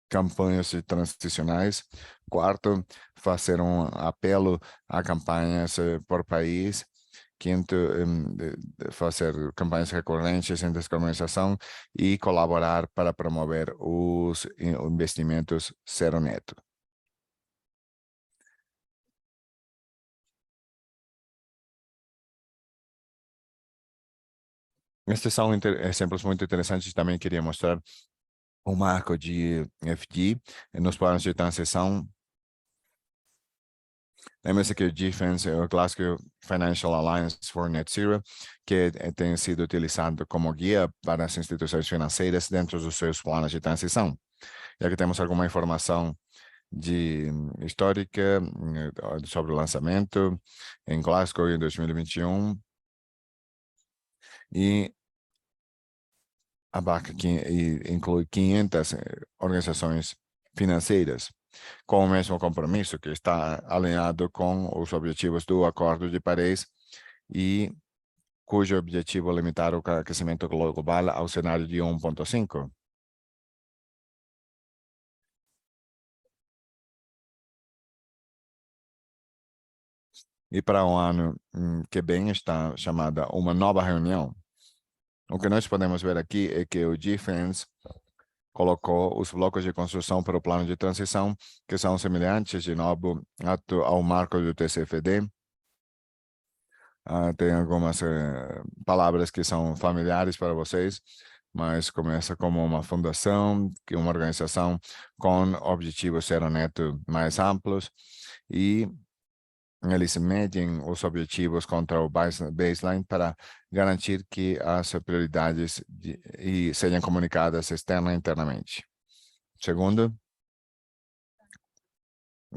campanhas transicionais. Quarto, fazer um apelo a campanhas por país. Quinto, fazer campanhas recorrentes em descarbonização e colaborar para promover os investimentos zero neto. Estes são exemplos muito interessantes. Também queria mostrar o marco de FD nos planos de transição. Lembra-se que o GFANZ é o clássico Financial Alliance for Net Zero, que tem sido utilizado como guia para as instituições financeiras dentro dos seus planos de transição. E aqui temos alguma informação histórica sobre o lançamento em Glasgow em 2021, e abarca e inclui 500 organizações financeiras com o mesmo compromisso, que está alinhado com os objetivos do Acordo de Paris e cujo objetivo é limitar o aquecimento global ao cenário de 1,5. E para o ano que vem está chamada uma nova reunião. O que nós podemos ver aqui é que o GFANZ colocou os blocos de construção para o plano de transição, que são semelhantes, de novo, ao marco do TCFD. Tem algumas palavras que são familiares para vocês, mas começa como uma fundação, que é uma organização com objetivos zero neto mais amplos, e eles medem os objetivos contra o baseline para garantir que as prioridades sejam comunicadas externa e internamente. Segundo,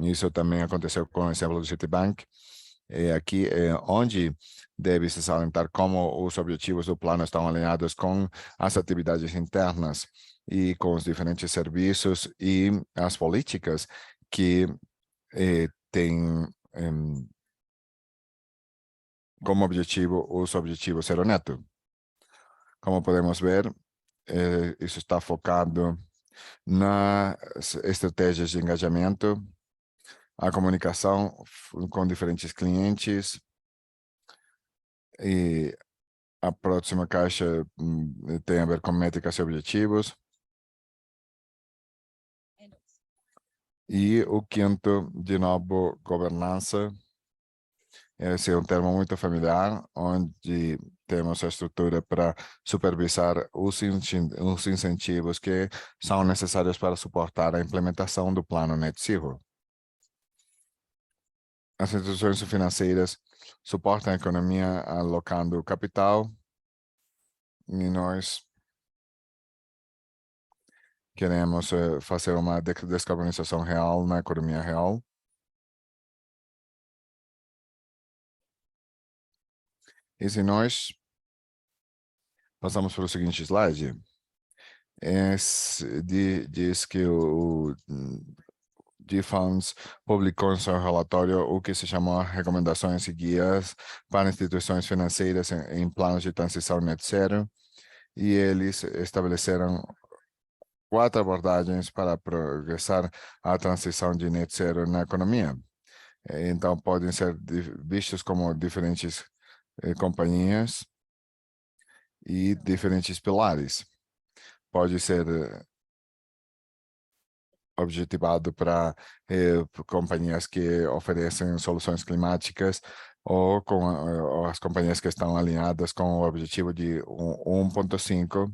isso também aconteceu com o exemplo do Citibank. Aqui é onde deve-se salientar como os objetivos do plano estão alinhados com as atividades internas e com os diferentes serviços e as políticas que têm como objetivo os objetivos zero neto. Como podemos ver, isso está focado nas estratégias de engajamento, a comunicação com diferentes clientes, e a próxima caixa tem a ver com métricas e objetivos. E o quinto, de novo, governança. Esse é um termo muito familiar, onde temos a estrutura para supervisar os incentivos que são necessários para suportar a implementação do plano Net Zero. As instituições financeiras suportam a economia alocando capital, e nós queremos fazer uma descarbonização real na economia real. E se nós passamos para o seguinte slide, diz que de Funds publicou em seu relatório o que se chamou Recomendações e Guias para Instituições Financeiras em Planos de Transição Net Zero, e eles estabeleceram 4 abordagens para progressar a transição de net zero na economia. Então, podem ser vistos como diferentes companhias e diferentes pilares. Pode ser objetivado para companhias que oferecem soluções climáticas ou com as companhias que estão alinhadas com o objetivo de 1,5,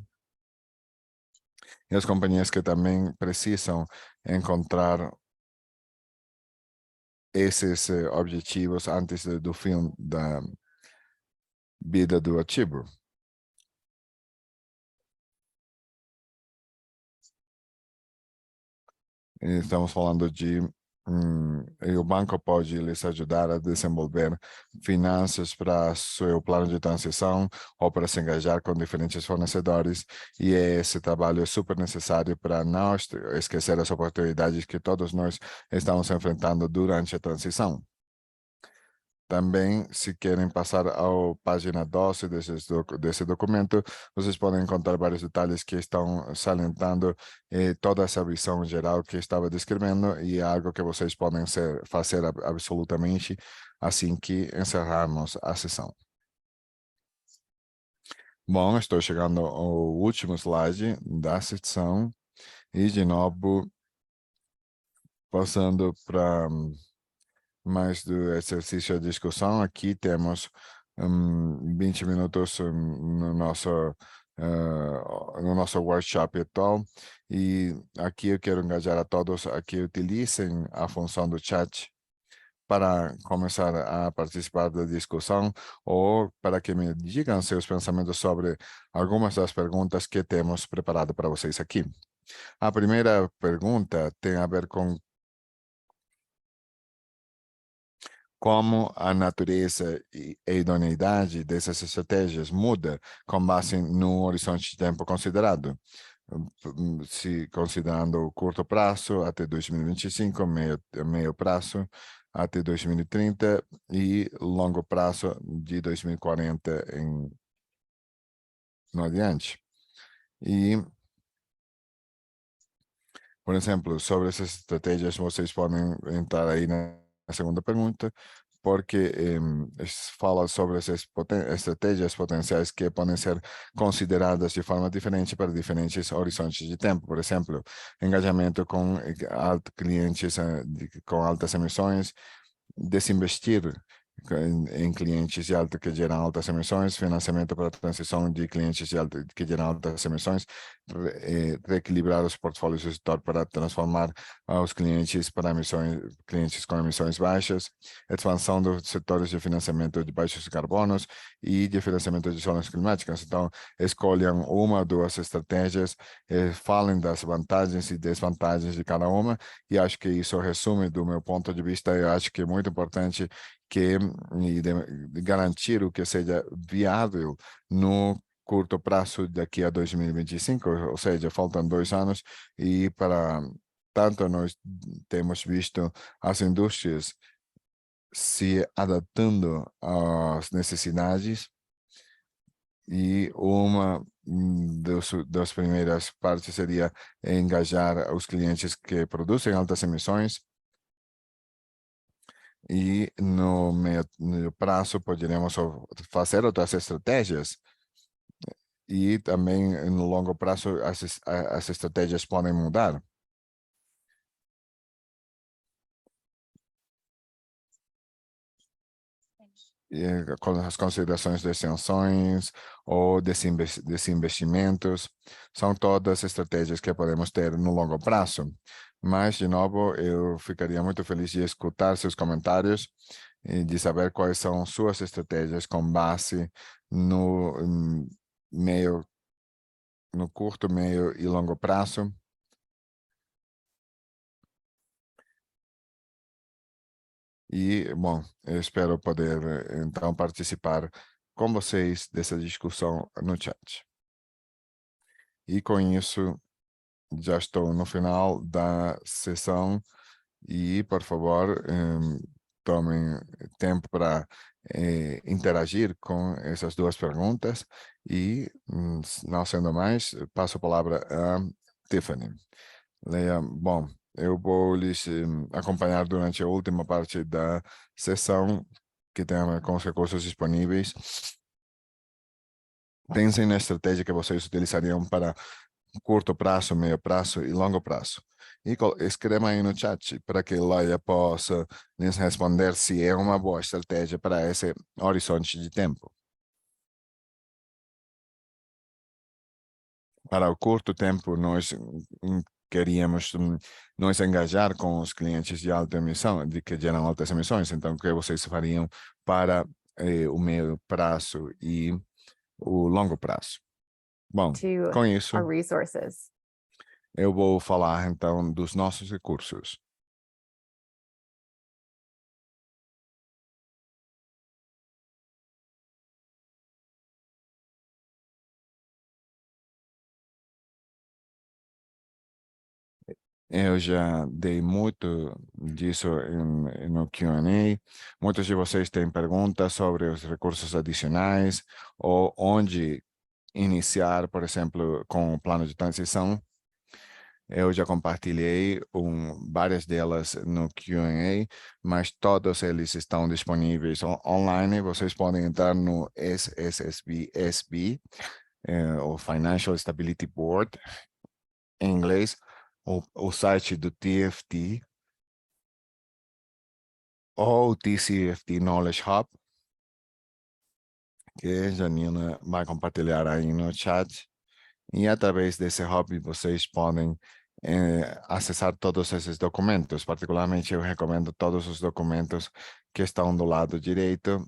e as companhias que também precisam encontrar esses objetivos antes do fim da vida do ativo. Estamos falando de e o banco pode lhes ajudar a desenvolver finanças para seu plano de transição ou para se engajar com diferentes fornecedores, e esse trabalho é super necessário para não esquecer as oportunidades que todos nós estamos enfrentando durante a transição. Também, se querem passar à página 12 desse documento, vocês podem encontrar vários detalhes que estão salientando toda essa visão geral que estava descrevendo, e é algo que vocês podem fazer absolutamente assim que encerrarmos a sessão. Bom, estou chegando ao último slide da sessão e, de novo, passando para mais do exercício de discussão. Aqui temos 20 minutos no nosso workshop atual, e aqui eu quero engajar a todos a que utilizem a função do chat para começar a participar da discussão, ou para que me digam seus pensamentos sobre algumas das perguntas que temos preparado para vocês aqui. A primeira pergunta tem a ver com como a natureza e a idoneidade dessas estratégias muda com base no horizonte de tempo considerado, se considerando o curto prazo até 2025, meio prazo até 2030 e longo prazo de 2040 no adiante. E, por exemplo, sobre essas estratégias, vocês podem entrar aí na segunda pergunta, porque fala sobre essas estratégias potenciais que podem ser consideradas de forma diferente para diferentes horizontes de tempo. Por exemplo, engajamento com clientes com altas emissões, desinvestir em clientes de alta que geram altas emissões, financiamento para a transição de clientes de alta que geram altas emissões, reequilibrar os portfólios do setor para transformar os clientes para clientes com emissões baixas, expansão dos setores de financiamento de baixos carbonos e de financiamento de zonas climáticas. Então, escolham uma ou duas estratégias, falem das vantagens e desvantagens de cada uma, e acho que isso resume do meu ponto de vista. Eu acho que é muito importante que de garantir o que seja viável no curto prazo daqui a 2025, ou seja, faltam 2 anos, e para tanto nós temos visto as indústrias se adaptando às necessidades, e uma das primeiras partes seria engajar os clientes que produzem altas emissões, e no prazo poderemos fazer outras estratégias, e também no longo prazo as estratégias podem mudar. Com as considerações de extensões ou desinvestimentos, são todas estratégias que podemos ter no longo prazo. Mas, de novo, eu ficaria muito feliz de escutar seus comentários e de saber quais são suas estratégias com base no curto, meio e longo prazo. E, bom, eu espero poder, então, participar com vocês dessa discussão no chat. E com isso, já estou no final da sessão, E, por favor, tomem tempo para interagir com essas duas perguntas. E, não sendo mais, passo a palavra a Tiffany. Leia, bom, eu vou lhes acompanhar durante a última parte da sessão que tem a ver com os recursos disponíveis. Pensem na estratégia que vocês utilizariam para curto prazo, meio prazo e longo prazo. E escreva aí no chat para que Laia possa lhes responder se é uma boa estratégia para esse horizonte de tempo. Para o curto tempo, nós queríamos nos engajar com os clientes de alta emissão, de que geram altas emissões. Então, o que vocês fariam para o meio prazo e o longo prazo? Bom, To com isso, our resources. eu vou falar então dos nossos recursos. Eu já dei muito disso no Q&A. Muitos de vocês têm perguntas sobre os recursos adicionais ou onde iniciar, por exemplo, com o plano de transição. Eu já compartilhei várias delas no Q&A, mas todos eles estão disponíveis online. Vocês podem entrar no SSBSB, o Financial Stability Board, em inglês, o site do TFT, ou o TCFT Knowledge Hub, que a Janina vai compartilhar aí no chat. E através desse hub vocês podem acessar todos esses documentos. Particularmente, eu recomendo todos os documentos que estão do lado direito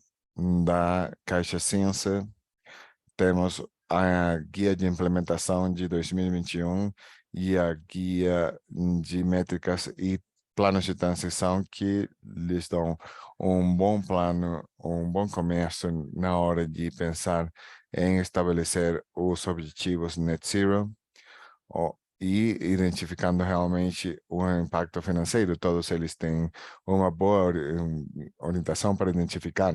da caixa cinza. Temos a guia de implementação de 2021 e a guia de métricas e planos de transição que lhes dão um bom plano, um bom começo na hora de pensar em estabelecer os objetivos net zero e identificando realmente o impacto financeiro. Todos eles têm uma boa orientação para identificar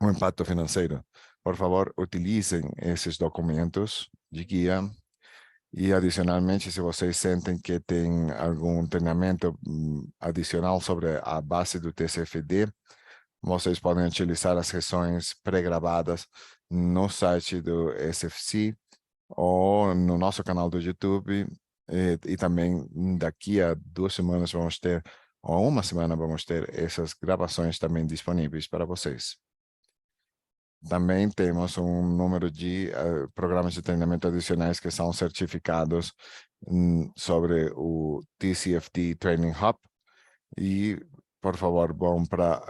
o impacto financeiro. Por favor, utilizem esses documentos de guia. E, adicionalmente, se vocês sentem que tem algum treinamento adicional sobre a base do TCFD, vocês podem utilizar as sessões pré-gravadas no site do SFC ou no nosso canal do YouTube. E também daqui a 2 semanas vamos ter, ou uma semana vamos ter essas gravações também disponíveis para vocês. Também temos um número de programas de treinamento adicionais que são certificados sobre o TCFD Training Hub. E, por favor, vão para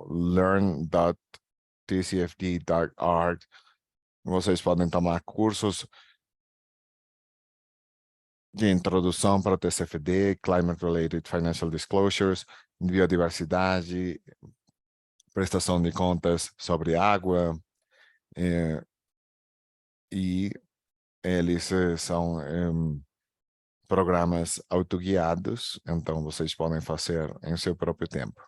learn.tcfd.org. Vocês podem tomar cursos de introdução para o TCFD, Climate Related Financial Disclosures, biodiversidade, prestação de contas sobre água, e eles são programas autoguiados, então vocês podem fazer em seu próprio tempo.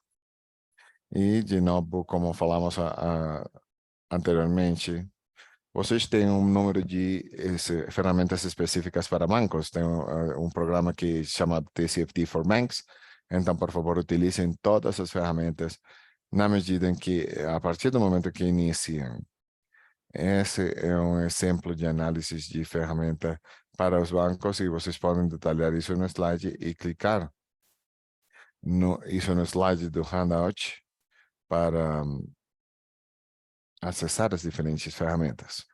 E, de novo, como falamos anteriormente, vocês têm um número de ferramentas específicas para bancos. Tem um programa que se chama TCFD for Banks. Então, por favor, utilizem todas as ferramentas na medida em que, a partir do momento que iniciam. Esse é um exemplo de análise de ferramenta para os bancos e vocês podem detalhar isso no slide e clicar isso no slide do handout para acessar as diferentes ferramentas.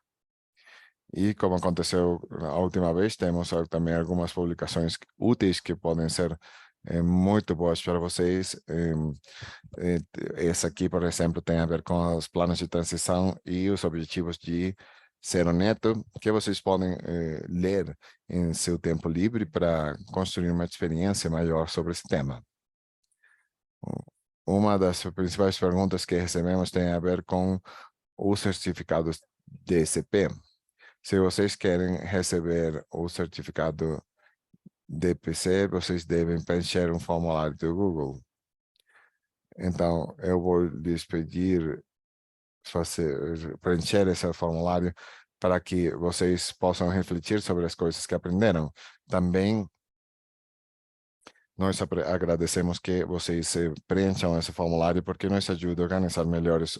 E como aconteceu a última vez, temos também algumas publicações úteis que podem ser muito boas para vocês. Essa aqui, por exemplo, tem a ver com os planos de transição e os objetivos de zero neto, que vocês podem ler em seu tempo livre para construir uma experiência maior sobre esse tema. Uma das principais perguntas que recebemos tem a ver com os certificados DCP. Se vocês querem receber o certificado de PC, vocês devem preencher um formulário do Google. Então, eu vou lhes pedir preencher esse formulário para que vocês possam refletir sobre as coisas que aprenderam. Também nós agradecemos que vocês preencham esse formulário porque nos ajuda a organizar melhores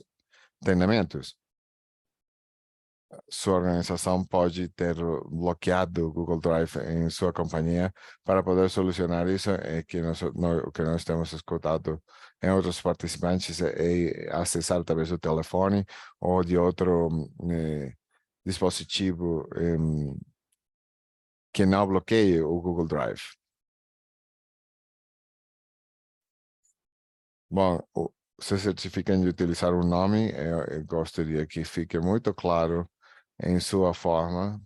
treinamentos. Sua organização pode ter bloqueado o Google Drive em sua companhia. Para poder solucionar isso, é que o que nós temos escutado em outros participantes é acessar através do telefone ou de outro dispositivo que não bloqueie o Google Drive. Bom, se certifiquem de utilizar o nome, eu gostaria que fique muito claro em sua forma.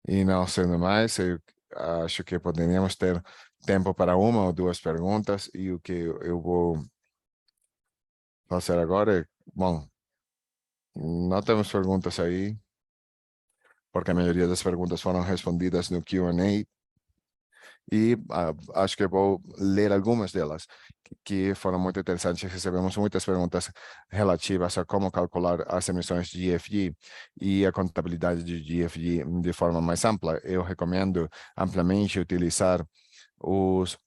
E não sendo mais, eu acho que poderíamos ter tempo para uma ou duas perguntas. E o que eu vou fazer agora é, bom, não temos perguntas aí, porque a maioria das perguntas foram respondidas no Q&A. E acho que vou ler algumas delas, que foram muito interessantes. Recebemos muitas perguntas relativas a como calcular as emissões de GFG e a contabilidade de GFG de forma mais ampla. Eu recomendo amplamente utilizar os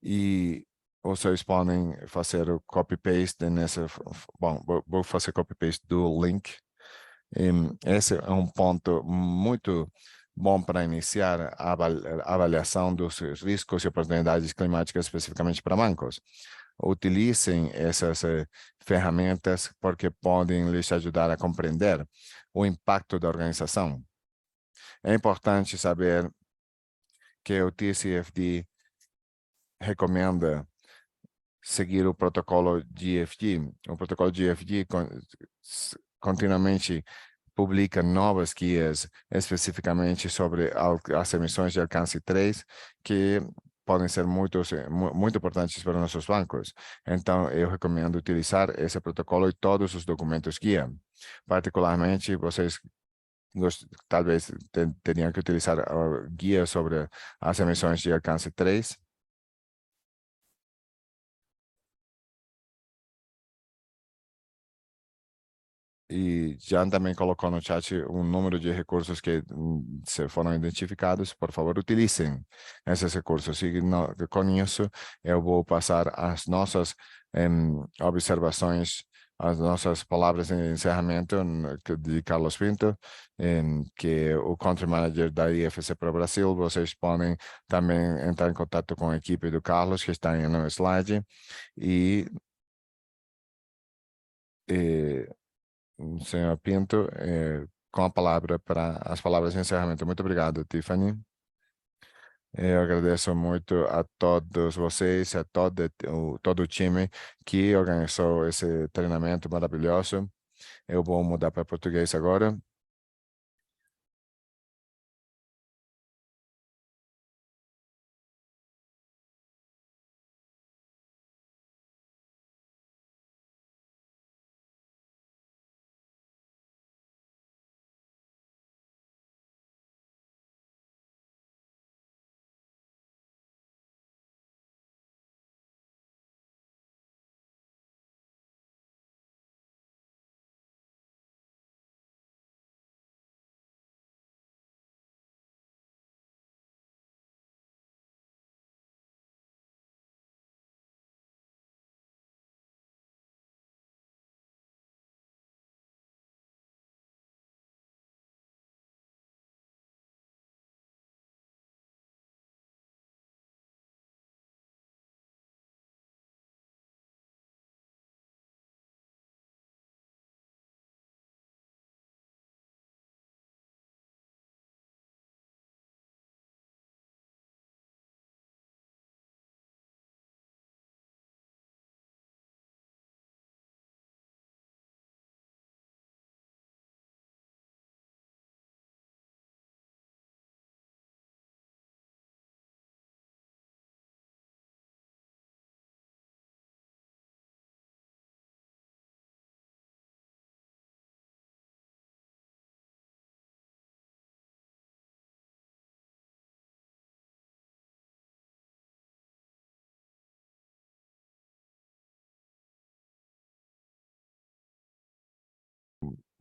e vocês podem fazer o copy-paste nessa. Bom, vou fazer copy-paste do link. Esse é um ponto muito bom para iniciar a avaliação dos riscos e oportunidades climáticas especificamente para bancos. Utilizem essas ferramentas porque podem lhes ajudar a compreender o impacto da organização. É importante saber que o TCFD recomenda seguir o protocolo GFG. O protocolo GFG continuamente publica novas guias especificamente sobre as emissões de alcance 3, que podem ser muito importantes para nossos bancos. Então, eu recomendo utilizar esse protocolo e todos os documentos guia. Particularmente, vocês talvez teriam que utilizar a guia sobre as emissões de alcance 3. E Jan também colocou no chat um número de recursos que se foram identificados. Por favor, utilizem esses recursos. E com isso, eu vou passar as nossas observações, as nossas palavras de encerramento de Carlos Pinto, que é o Country Manager da IFC para o Brasil. Vocês podem também entrar em contato com a equipe do Carlos, que está aí no slide. E eh, senhor Pinto, com a palavra para as palavras de encerramento. Muito obrigado, Tiffany. Eu agradeço muito a todos vocês, a todo o time que organizou esse treinamento maravilhoso. Eu vou mudar para português agora.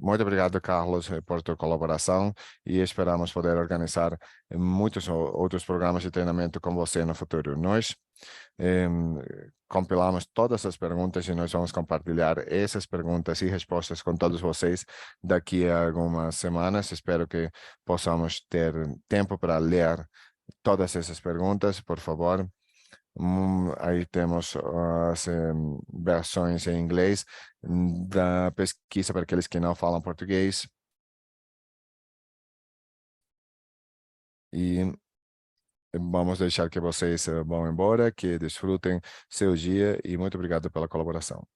Muito obrigado, Carlos, por tua colaboração e esperamos poder organizar muitos outros programas de treinamento com você no futuro. Nós compilamos todas as perguntas e nós vamos compartilhar essas perguntas e respostas com todos vocês daqui a algumas semanas. Espero que possamos ter tempo para ler todas essas perguntas, por favor. Aí temos as versões em inglês da pesquisa para aqueles que não falam português. E vamos deixar que vocês vão embora, que desfrutem seu dia e muito obrigado pela colaboração.